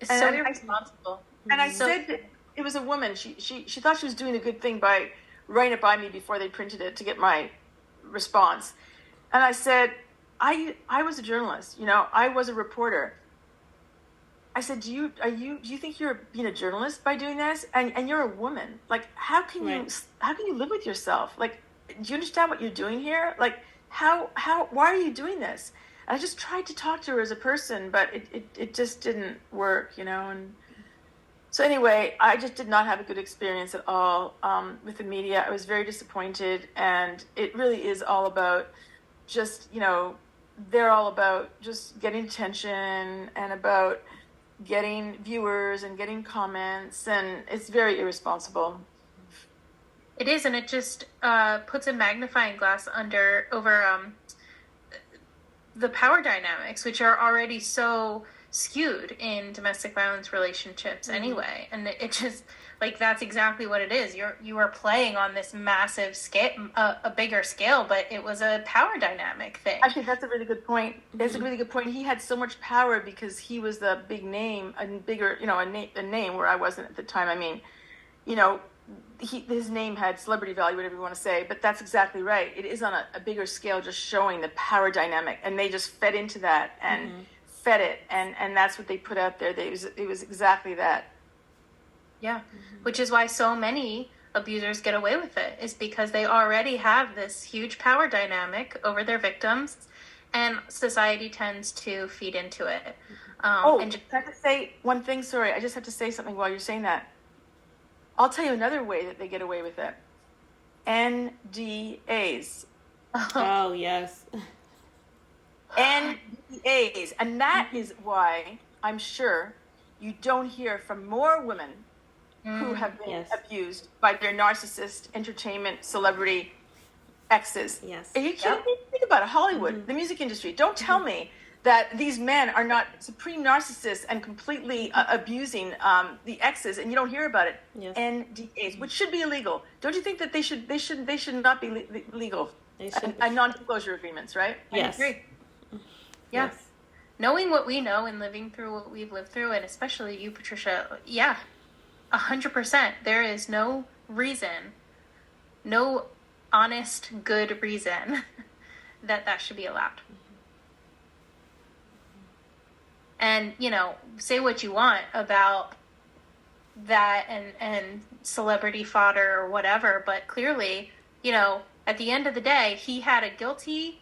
B: It's so irresponsible.
C: And I said that it was a woman. She thought she was doing a good thing by writing it by me before they printed it to get my response. And I said, I was a journalist, I was a reporter. I said, do you think you're being a journalist by doing this? And you're a woman. Like, how can you live with yourself? Like, do you understand what you're doing here? Like, why are you doing this? And I just tried to talk to her as a person, but it just didn't work, and so anyway, I just did not have a good experience at all with the media. I was very disappointed, and it really is all about just, they're all about just getting attention and about getting viewers and getting comments, and it's very irresponsible.
B: It is, and it just puts a magnifying glass over the power dynamics, which are already so skewed in domestic violence relationships anyway. And it just, like, that's exactly what it is. You are playing on this massive scale, a bigger scale, but it was a power dynamic thing.
C: Actually, that's a really good point. That's a really good point. He had so much power because he was the big name, a bigger, a name where I wasn't at the time. I mean, his name had celebrity value, whatever you want to say, but that's exactly right. It is on a bigger scale, just showing the power dynamic, and they just fed into that and fed it, and that's what they put out there. It was exactly that.
B: Yeah, which is why so many abusers get away with it, is because they already have this huge power dynamic over their victims, and society tends to feed into it.
C: And just have to say one thing. Sorry, I just have to say something while you're saying that. I'll tell you another way that they get away with it. NDAs.
A: Oh, yes.
C: NDAs. And that is why I'm sure you don't hear from more women who have been abused by their narcissist, entertainment, celebrity exes.
A: Yes.
C: Are you kidding me? Think about it. Hollywood, the music industry. Don't tell me that these men are not supreme narcissists and completely abusing the exes, and you don't hear about it.
A: Yes.
C: NDAs, which should be illegal. Don't you think that they should not be legal? And non-disclosure agreements, right?
A: Yes.
B: I agree. Yeah. Yes. Knowing what we know and living through what we've lived through, and especially you, Patricia, 100%. There is no reason, no honest, good reason that should be allowed. And, say what you want about that and celebrity fodder or whatever, but clearly, at the end of the day, he had a guilty,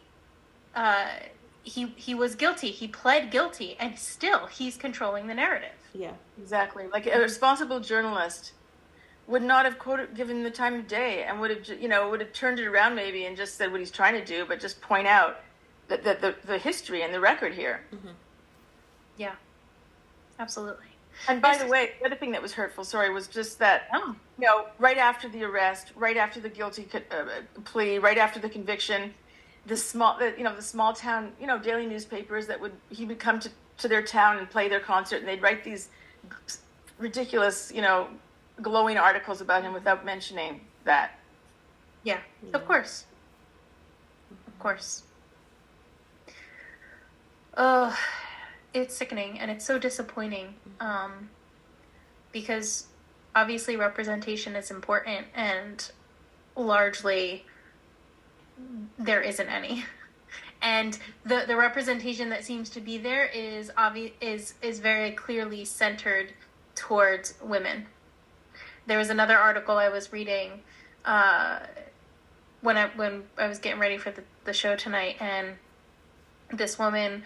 B: he was guilty. He pled guilty, and still he's controlling the narrative.
A: Yeah,
C: exactly. Like a responsible journalist would not have given the time of day, and would have turned it around maybe and just said what he's trying to do, but just point out that the history and the record here.
A: Mm-hmm.
B: Yeah, absolutely.
C: And by the way, the other thing that was hurtful, was just that, right after the arrest, right after the guilty plea, right after the conviction, the small town, daily newspapers he would come to their town and play their concert, and they'd write these ridiculous, glowing articles about him without mentioning that.
B: Yeah, of course. Of course. Oh, it's sickening, and it's so disappointing, because obviously representation is important, and largely there isn't any. And the representation that seems to be there is very clearly centered towards women. There was another article I was reading when I was getting ready for the show tonight, and this woman,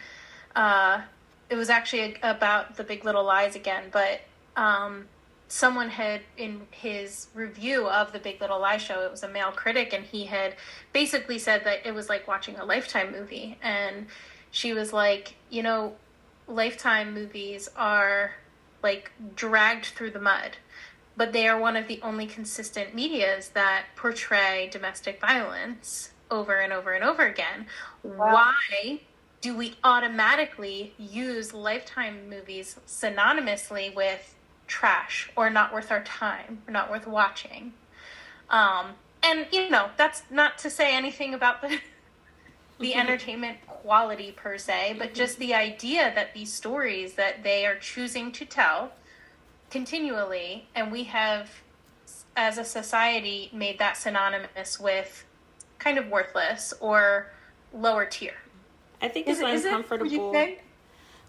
B: it was actually about The Big Little Lies again, but someone had, in his review of The Big Little Lies show, it was a male critic, and he had basically said that it was like watching a Lifetime movie. And she was like, Lifetime movies are like dragged through the mud, but they are one of the only consistent medias that portray domestic violence over and over and over again. Wow. Why do we automatically use Lifetime movies synonymously with trash or not worth our time or not worth watching? And that's not to say anything about the entertainment quality per se, but just the idea that these stories that they are choosing to tell continually, and we have, as a society, made that synonymous with kind of worthless or lower tier.
A: I think it's uncomfortable.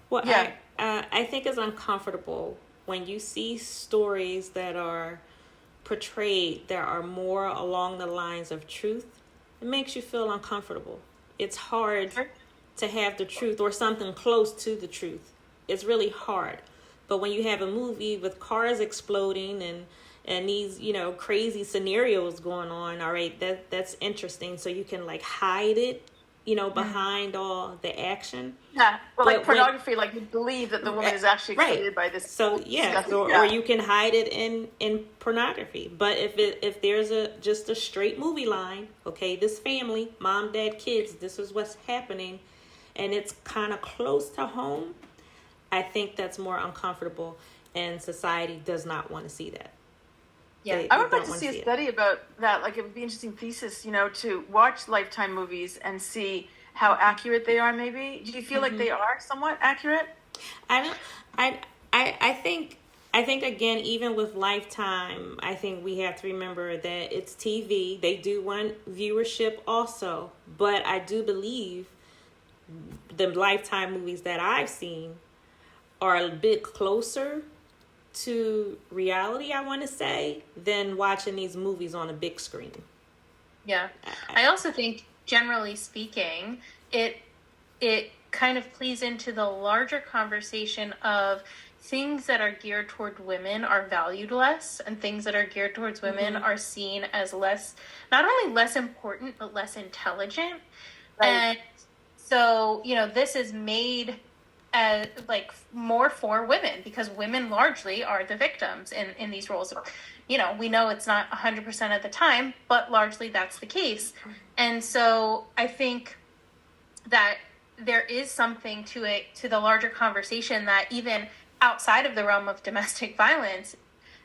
A: Well, yeah. I think it's uncomfortable when you see stories that are portrayed that are more along the lines of truth. It makes you feel uncomfortable. It's hard to have the truth or something close to the truth. It's really hard. But when you have a movie with cars exploding and these, crazy scenarios going on, all right, that's interesting. So you can hide it, behind all the action.
C: Yeah, well, like pornography, like you believe that the woman is actually created by this.
A: So yeah, or you can hide it in pornography. But if there's just a straight movie line, okay, this family, mom, dad, kids, this is what's happening, and it's kind of close to home, I think that's more uncomfortable, and society does not want to see that.
C: Yeah, I would like to see a study about that. Like, it would be an interesting thesis, to watch Lifetime movies and see how accurate they are. Maybe do you feel like they are somewhat accurate?
A: I think again, even with Lifetime, I think we have to remember that it's TV. They do want viewership also, but I do believe the Lifetime movies that I've seen are a bit closer to reality, I want to say, than watching these movies on a big screen.
B: Yeah. I also think, generally speaking, it kind of plays into the larger conversation of things that are geared toward women are valued less, and things that are geared towards women are seen as less, not only less important, but less intelligent. Right. And so, this is made more for women, because women largely are the victims in these roles. We know it's not 100% of the time, but largely that's the case. And so I think that there is something to the larger conversation, that even outside of the realm of domestic violence,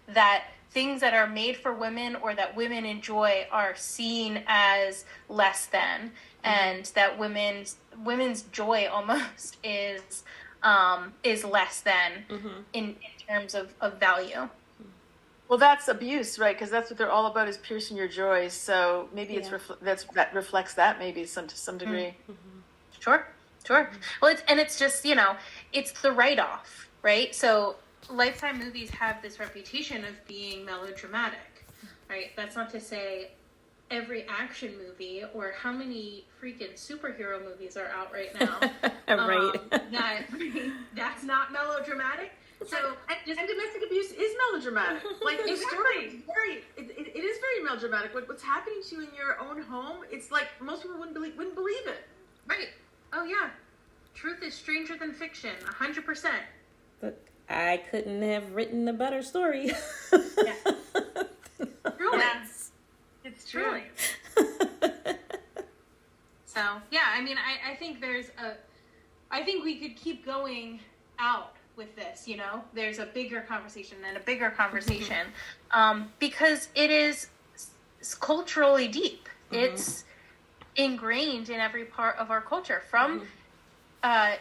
B: that things that are made for women or that women enjoy are seen as less than, and that women's joy almost is less than in terms of value.
C: Well, that's abuse, right? Because that's what they're all about, is piercing your joy. So maybe that reflects that maybe to some degree.
B: Mm-hmm. Sure. Well, it's just it's the write-off, right? So Lifetime movies have this reputation of being melodramatic, right? That's not to say every action movie or how many freaking superhero movies are out right now.
A: Right.
B: That's not melodramatic. So
C: and domestic abuse is melodramatic. Like the story, it is very melodramatic. What's happening to you in your own home? It's like most people wouldn't believe it.
B: Right. Oh yeah. Truth is stranger than fiction. 100%.
A: But I couldn't have written a better story.
B: Yeah.
C: Truly. Yes. It's true.
B: So yeah, I mean, I think I think we could keep going out with this, you know, there's a bigger conversation and a bigger conversation, because it is culturally deep. It's ingrained in every part of our culture, from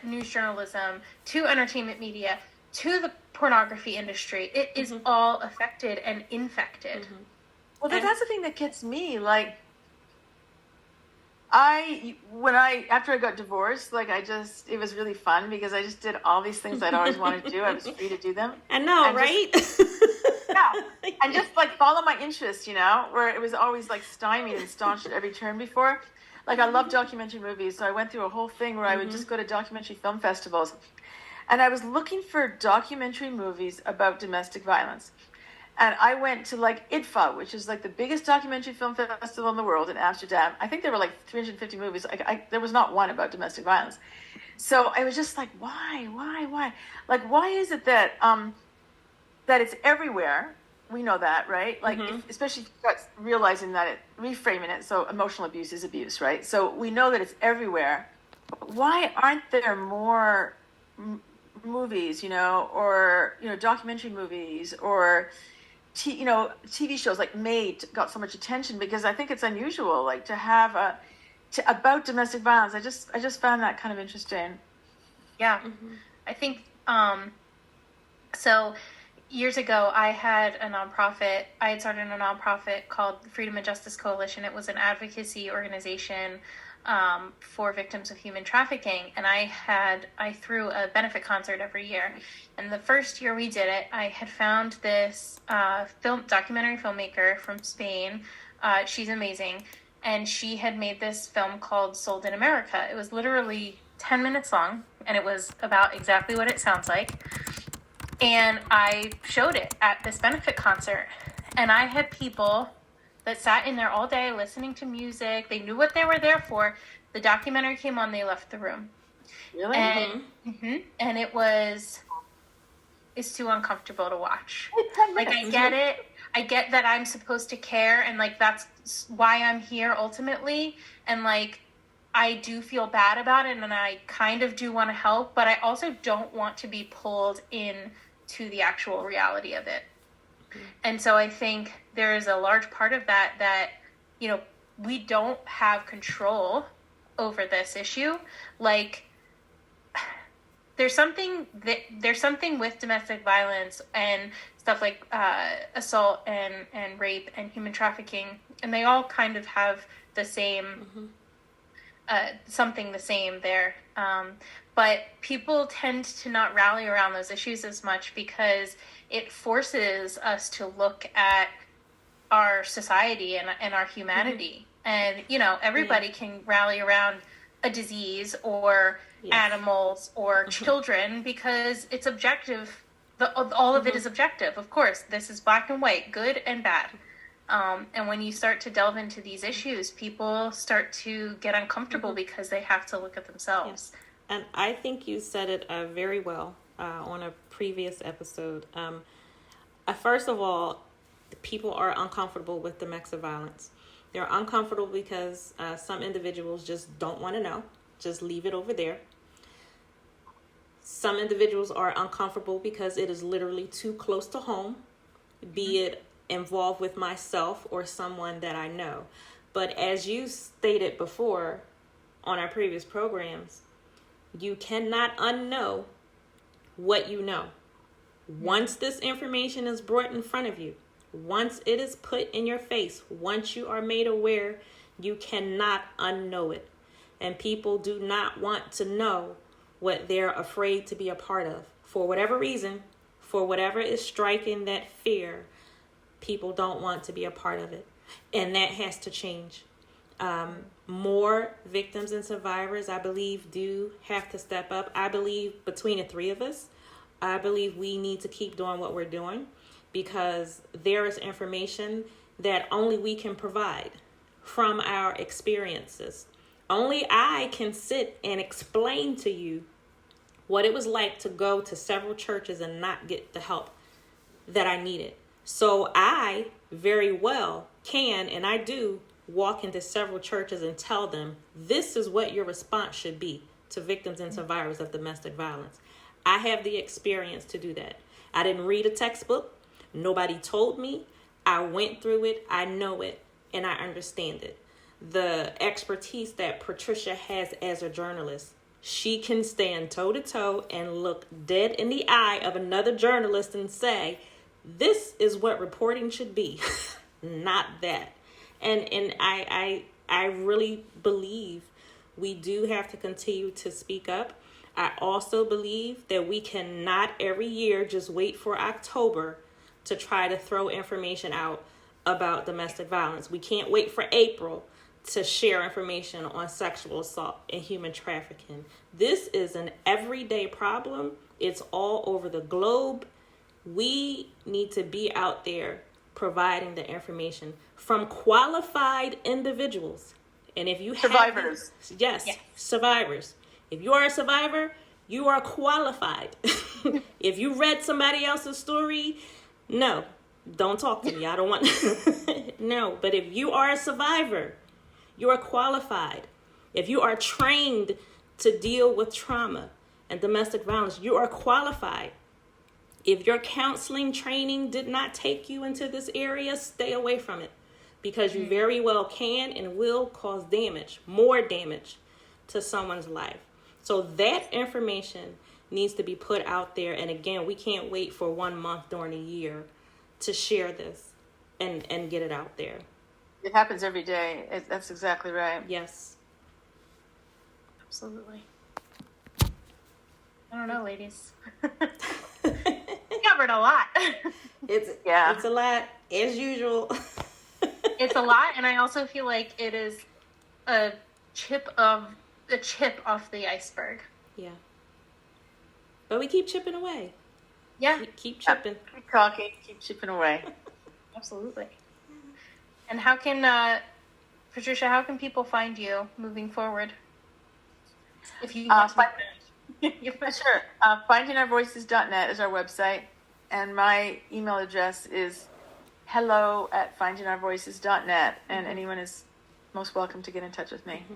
B: news journalism to entertainment media to the pornography industry. It is all affected and infected.
C: Well, that's the thing that gets me. Like, after I got divorced, like it was really fun because I just did all these things I'd always wanted to do. I was free to do them.
A: I know,
C: and
A: right?
C: And just like follow my interests, you know, where it was always like stymied and staunched at every turn before. Like I love documentary movies, so I went through a whole thing where I would just go to documentary film festivals, and I was looking for documentary movies about domestic violence. And I went to like IDFA, which is like the biggest documentary film festival in the world in Amsterdam. I think there were like 350 movies. There was not one about domestic violence. So I was just like, why? Like, why is it that that it's everywhere? We know that, right? Like, especially if you start realizing that reframing it. So emotional abuse is abuse, right? So we know that it's everywhere. Why aren't there more movies, you know, or, you know, documentary movies or TV shows like Made got so much attention? Because I think it's unusual, like to have about domestic violence. I just found that kind of interesting.
B: Yeah, I think so. Years ago, I had started a nonprofit called the Freedom and Justice Coalition. It was an advocacy organization for victims of human trafficking, and I threw a benefit concert every year. And the first year we did it, I had found this documentary filmmaker from Spain. She's amazing, and she had made this film called Sold in America. It was literally 10 minutes long, and it was about exactly what it sounds like. And I showed it at this benefit concert, and I had people that sat in there all day listening to music. They knew what they were there for. The documentary came on, they left the room.
C: Really?
B: And it's too uncomfortable to watch. Like, I get it. I get that I'm supposed to care, and like that's why I'm here ultimately. And like, I do feel bad about it, and I kind of do want to help, but I also don't want to be pulled in to the actual reality of it. And so I think there is a large part of that, you know, we don't have control over this issue. Like, there's something with domestic violence and stuff like assault and rape and human trafficking, and they all kind of have the same something the same there. But people tend to not rally around those issues as much because it forces us to look at our society and our humanity. And, you know, everybody can rally around a disease or animals or children because it's objective. All of it is objective. Of course, this is black and white, good and bad. And when you start to delve into these issues, people start to get uncomfortable because they have to look at themselves.
A: Yes. And I think you said it very well on a previous episode. First of all, people are uncomfortable with domestic violence. They're uncomfortable because some individuals just don't want to know. Just leave it over there. Some individuals are uncomfortable because it is literally too close to home, be it involved with myself or someone that I know. But as you stated before on our previous programs, you cannot unknow what you know. Once this information is brought in front of you, once it is put in your face, once you are made aware, you cannot unknow it. And people do not want to know what they're afraid to be a part of. For whatever reason, for whatever is striking that fear, people don't want to be a part of it. And that has to change. More victims and survivors, I believe, do have to step up. I believe between the three of us, I believe we need to keep doing what we're doing, because there is information that only we can provide from our experiences. Only I can sit and explain to you what it was like to go to several churches and not get the help that I needed. So I very well can, and I do, walk into several churches and tell them, this is what your response should be to victims and survivors of domestic violence. I have the experience to do that. I didn't read a textbook. Nobody told me. I went through it. I know it, and I understand it. The expertise that Patricia has as a journalist, she can stand toe to toe and look dead in the eye of another journalist and say, this is what reporting should be, not that. And I really believe we do have to continue to speak up. I also believe that we cannot every year just wait for October to try to throw information out about domestic violence. We can't wait for April to share information on sexual assault and human trafficking. This is an everyday problem. It's all over the globe. We need to be out there providing the information from qualified individuals. And if you
C: survivors,
A: yes, survivors. If you are a survivor, you are qualified. If you read somebody else's story, no, don't talk to me. I don't want no. But if you are a survivor, you are qualified. If you are trained to deal with trauma and domestic violence, you are qualified. If your counseling training did not take you into this area, stay away from it, because you very well can and will cause damage, more damage to someone's life. So that information needs to be put out there. And again, we can't wait for 1 month during the year to share this and get it out there.
C: It happens every day. That's exactly right.
A: Yes.
B: Absolutely. I don't know, ladies. Covered a lot.
A: It's a lot, as usual.
B: It's a lot, and I also feel like it is a chip off the iceberg.
A: Yeah. But we keep chipping away.
B: Yeah.
A: Keep chipping.
C: Keep talking, keep chipping away.
B: Absolutely. And how can Patricia, how can people find you moving forward? If you want
C: Sure. Findingourvoices.net is our website, and my email address is hello@findingourvoices.net, and anyone is most welcome to get in touch with me.
B: Mm-hmm.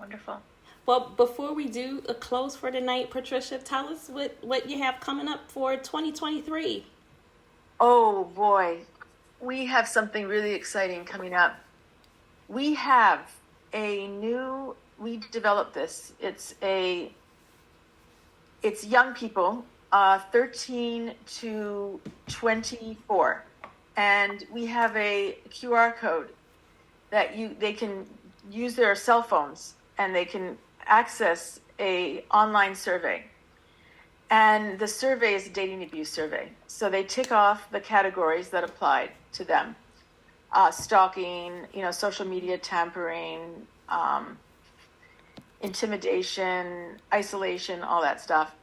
B: Wonderful.
A: Well, before we do a close for tonight, Patricia, tell us what you have coming up for 2023.
C: Oh boy, we have something really exciting coming up. We developed this. It's young people, 13 to 24. And we have a QR code that they can use their cell phones, and they can access a online survey. And the survey is a dating abuse survey. So they tick off the categories that applied to them. Stalking, social media tampering, intimidation, isolation, all that stuff.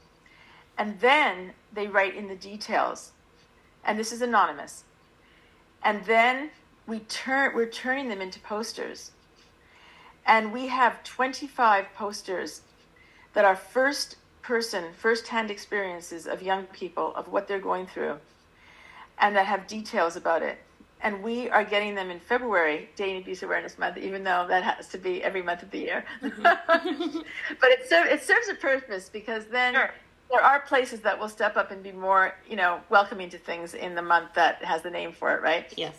C: And then they write in the details. And this is anonymous. And then we're turning them into posters. And we have 25 posters that are first-hand experiences of young people, of what they're going through, and that have details about it. And we are getting them in February, Dating Abuse Awareness Month, even though that has to be every month of the year. But it serves a purpose, because then there are places that will step up and be more, welcoming to things in the month that has the name for it, right?
A: Yes.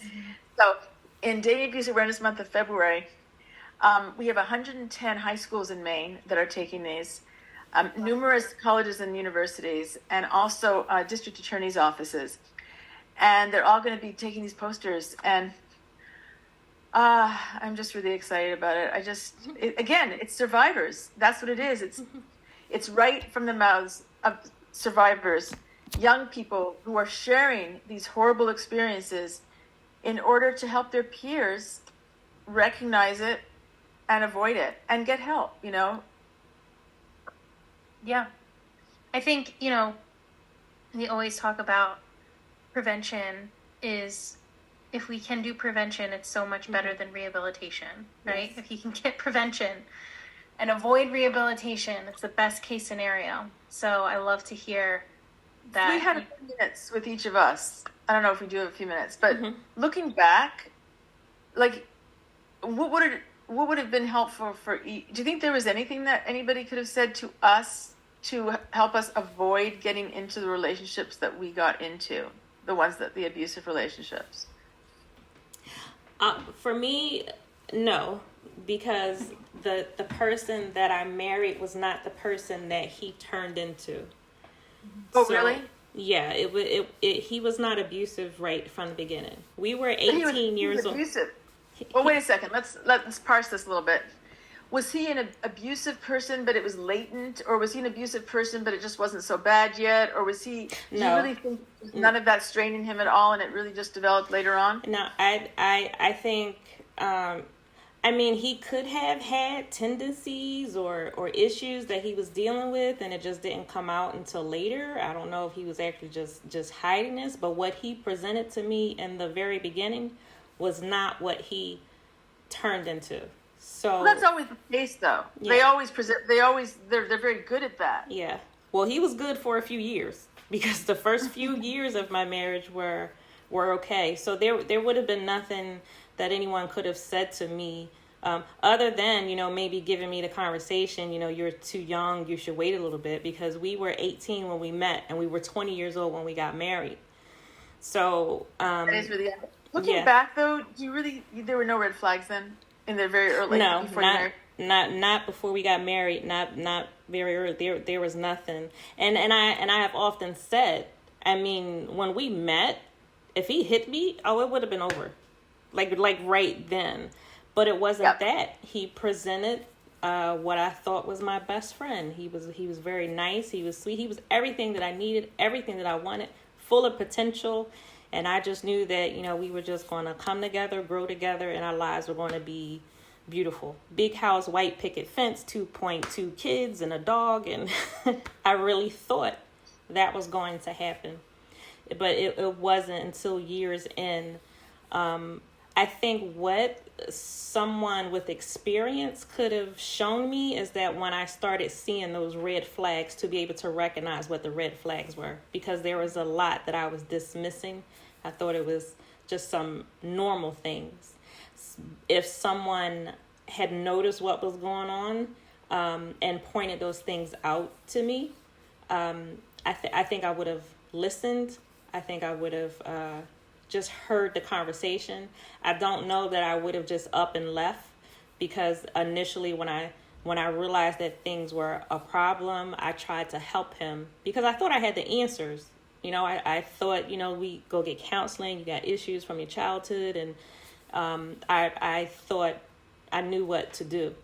C: So in Dating Abuse Awareness Month of February, we have 110 high schools in Maine that are taking these, numerous colleges and universities, and also district attorneys' offices. And they're all going to be taking these posters, and I'm just really excited about it. Again, it's survivors. That's what it is. It's right from the mouths of survivors, young people who are sharing these horrible experiences in order to help their peers recognize it and avoid it and get help,
B: Yeah. I think, we always talk about prevention is, if we can do prevention, it's so much better than rehabilitation, right?
A: Yes.
B: If you can get prevention and avoid rehabilitation, it's the best case scenario. So I love to hear that.
C: We had a few minutes with each of us. I don't know if we do have a few minutes, but looking back, like, what would have been helpful for each? Do you think there was anything that anybody could have said to us to help us avoid getting into the relationships that we got into, the abusive relationships?
A: For me, no, because the person that I married was not the person that he turned into.
C: Oh, so, really?
A: Yeah, he was not abusive right from the beginning. We were 18 years old.
C: Abusive. Well, wait a second. Let's parse this a little bit. Was he an abusive person, but it was latent, or was he an abusive person, but it just wasn't so bad yet, or was he? Do you really think none of that strained in him at all, and it really just developed later on?
A: No, I think. I mean, he could have had tendencies or issues that he was dealing with, and it just didn't come out until later. I don't know if he was actually just hiding this, but what he presented to me in the very beginning was not what he turned into. So
C: well, that's always the case, though. Yeah. They're very good at that.
A: Yeah. Well, he was good for a few years, because the first few years of my marriage were okay. So there would have been nothing that anyone could have said to me, other than, maybe giving me the conversation, you're too young, you should wait a little bit, because we were 18 when we met and we were 20 years old when we got married. So,
C: that is really, looking back though, there were no red flags then in the very early,
A: no,
C: before you married?
A: Not before we got married, not very early. There was nothing. And I have often said, I mean, when we met, if he hit me, it would have been over. Like right then. But it wasn't that. He presented what I thought was my best friend. He was very nice. He was sweet. He was everything that I needed, everything that I wanted, full of potential. And I just knew that, we were just going to come together, grow together, and our lives were going to be beautiful. Big house, white picket fence, 2.2 kids and a dog. And I really thought that was going to happen. But it wasn't until years in. I think what someone with experience could have shown me is that when I started seeing those red flags, to be able to recognize what the red flags were, because there was a lot that I was dismissing. I thought it was just some normal things. If someone had noticed what was going on and pointed those things out to me, I think I would have listened. I think I would have just heard the conversation. I don't know that I would have just up and left, because initially when I realized that things were a problem, I tried to help him because I thought I had the answers. I thought, we go get counseling, you got issues from your childhood, and I thought I knew what to do.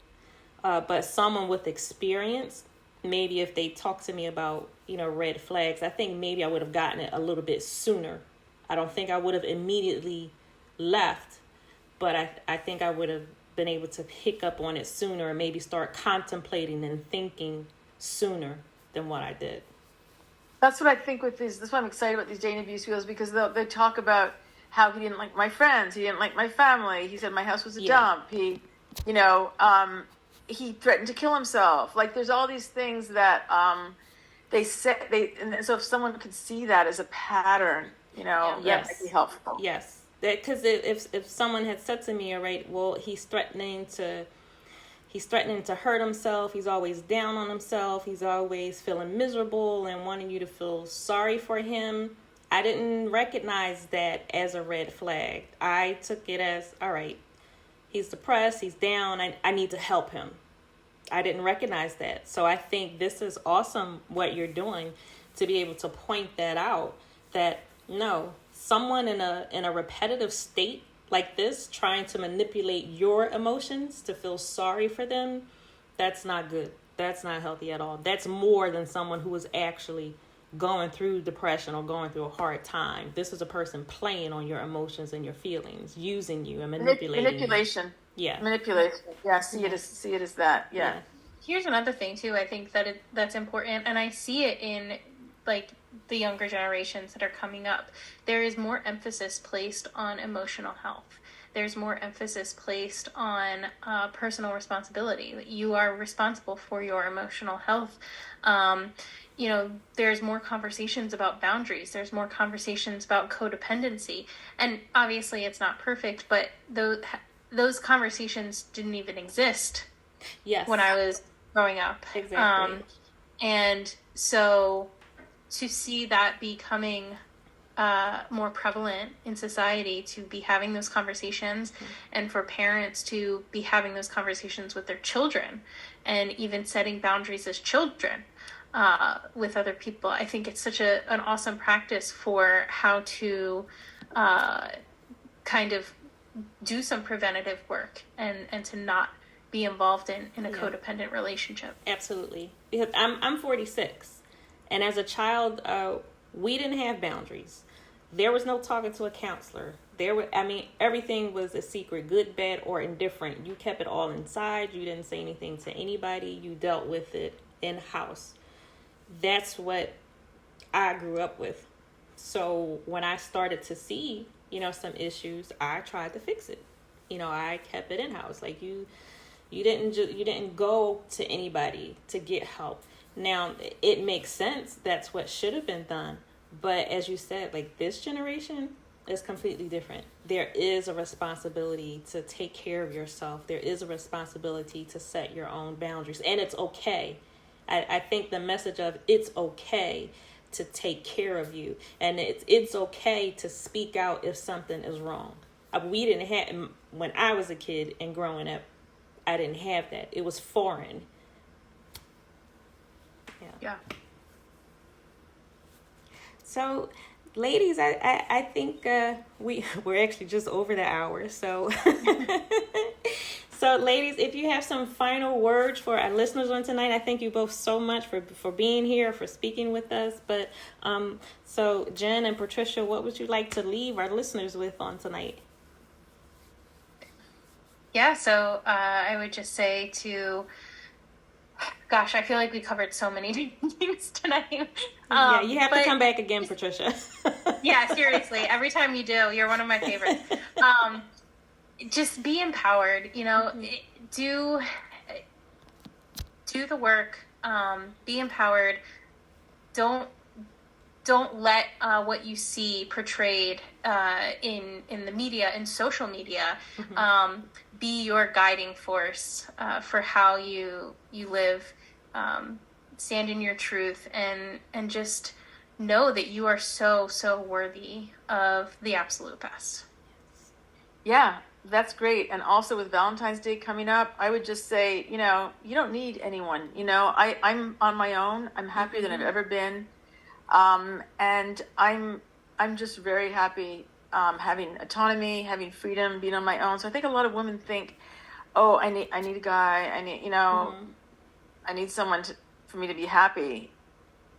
A: But someone with experience, maybe if they talked to me about, red flags, I think maybe I would have gotten it a little bit sooner. I don't think I would have immediately left, but I think I would have been able to pick up on it sooner and maybe start contemplating and thinking sooner than what I did.
C: That's what I think with these. That's why I'm excited about these dating abuse videos, because they talk about how he didn't like my friends, he didn't like my family. He said my house was a dump. He, he threatened to kill himself. Like, there's all these things that and so if someone could see that as a pattern, that might be helpful.
A: Yes, because if someone had said to me, all right, well, he's threatening to hurt himself. He's always down on himself. He's always feeling miserable and wanting you to feel sorry for him. I didn't recognize that as a red flag. I took it as, all right, he's depressed, he's down, I need to help him. I didn't recognize that. So I think this is awesome what you're doing, to be able to point that out, that no, someone in a repetitive state like this, trying to manipulate your emotions to feel sorry for them, that's not good. That's not healthy at all. That's more than someone who is actually going through depression or going through a hard time. This is a person playing on your emotions and your feelings, using you and
C: manipulation.
A: Yeah.
C: Manipulation. Yeah, see it as that. Yeah.
B: Here's another thing too. I think that that's important, and I see it in like the younger generations that are coming up. There is more emphasis placed on emotional health. There's more emphasis placed on personal responsibility. You are responsible for your emotional health. There's more conversations about boundaries. There's more conversations about codependency. And obviously it's not perfect, but those conversations didn't even exist when I was growing up.
A: Exactly.
B: And so to see that becoming more prevalent in society, to be having those conversations, and for parents to be having those conversations with their children, and even setting boundaries as children with other people. I think it's such an awesome practice for how to kind of do some preventative work and to not be involved in a codependent relationship.
A: Absolutely. Because I'm 46, and as a child, we didn't have boundaries. There was no talking to a counselor. Everything was a secret, good, bad, or indifferent. You kept it all inside. You didn't say anything to anybody. You dealt with it in-house. That's what I grew up with. So when I started to see, some issues, I tried to fix it. I kept it in-house. Like you didn't go to anybody to get help. Now, it makes sense. That's what should have been done. But as you said, like this generation is completely different. There is a responsibility to take care of yourself. There is a responsibility to set your own boundaries. And it's okay. I think the message of it's okay to take care of you. And it's okay to speak out if something is wrong. We didn't have, when I was a kid and growing up, I didn't have that. It was foreign.
B: Yeah.
A: So, ladies, I think we're actually just over the hour. So, so ladies, if you have some final words for our listeners on tonight, I thank you both so much for being here, for speaking with us. But so Jen and Patricia, what would you like to leave our listeners with on tonight?
B: Yeah, so I would just say gosh, I feel like we covered so many different things tonight.
A: You have to come back again, Patricia.
B: Yeah, seriously. Every time you do, you're one of my favorites. Just be empowered, do the work, be empowered. Don't let what you see portrayed in the media and social media be your guiding force for how you live. Stand in your truth and just know that you are so worthy of the absolute best.
C: Yeah, that's great. And also with Valentine's Day coming up, I would just say, you don't need anyone. I'm on my own. I'm happier than I've ever been. And I'm just very happy having autonomy, having freedom, being on my own. So I think a lot of women think, oh, I need a guy. I need, I need someone for me to be happy.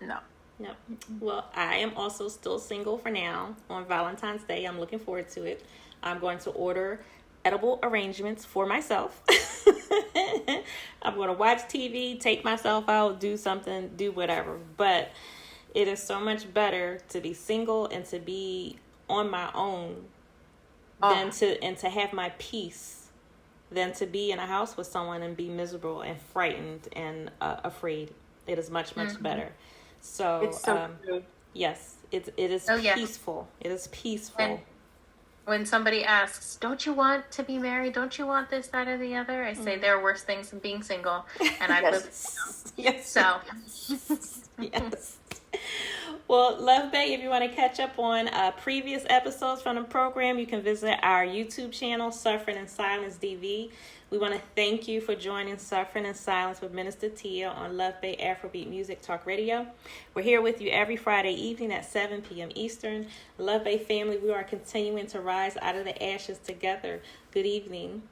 C: No.
A: Well, I am also still single for now on Valentine's Day. I'm looking forward to it. I'm going to order edible arrangements for myself. I'm going to watch TV, take myself out, do something, do whatever. But it is so much better to be single and to be on my own than to have my peace than to be in a house with someone and be miserable and frightened and afraid. It is much better. So,
C: it's so true.
A: Yes, it is peaceful. It is peaceful.
B: And when somebody asks, don't you want to be married? Don't you want this, that, or the other? I say there are worse things than being single. And I've lived
A: Yes.
B: So.
A: Yes. Well, Luv Bay, if you want to catch up on previous episodes from the program, you can visit our YouTube channel, Suffering in Silence DV. We want to thank you for joining Suffering in Silence with Minister Tia on Luv Bay Afrobeat Music Talk Radio. We're here with you every Friday evening at 7 p.m. Eastern. Luv Bay family, we are continuing to rise out of the ashes together. Good evening.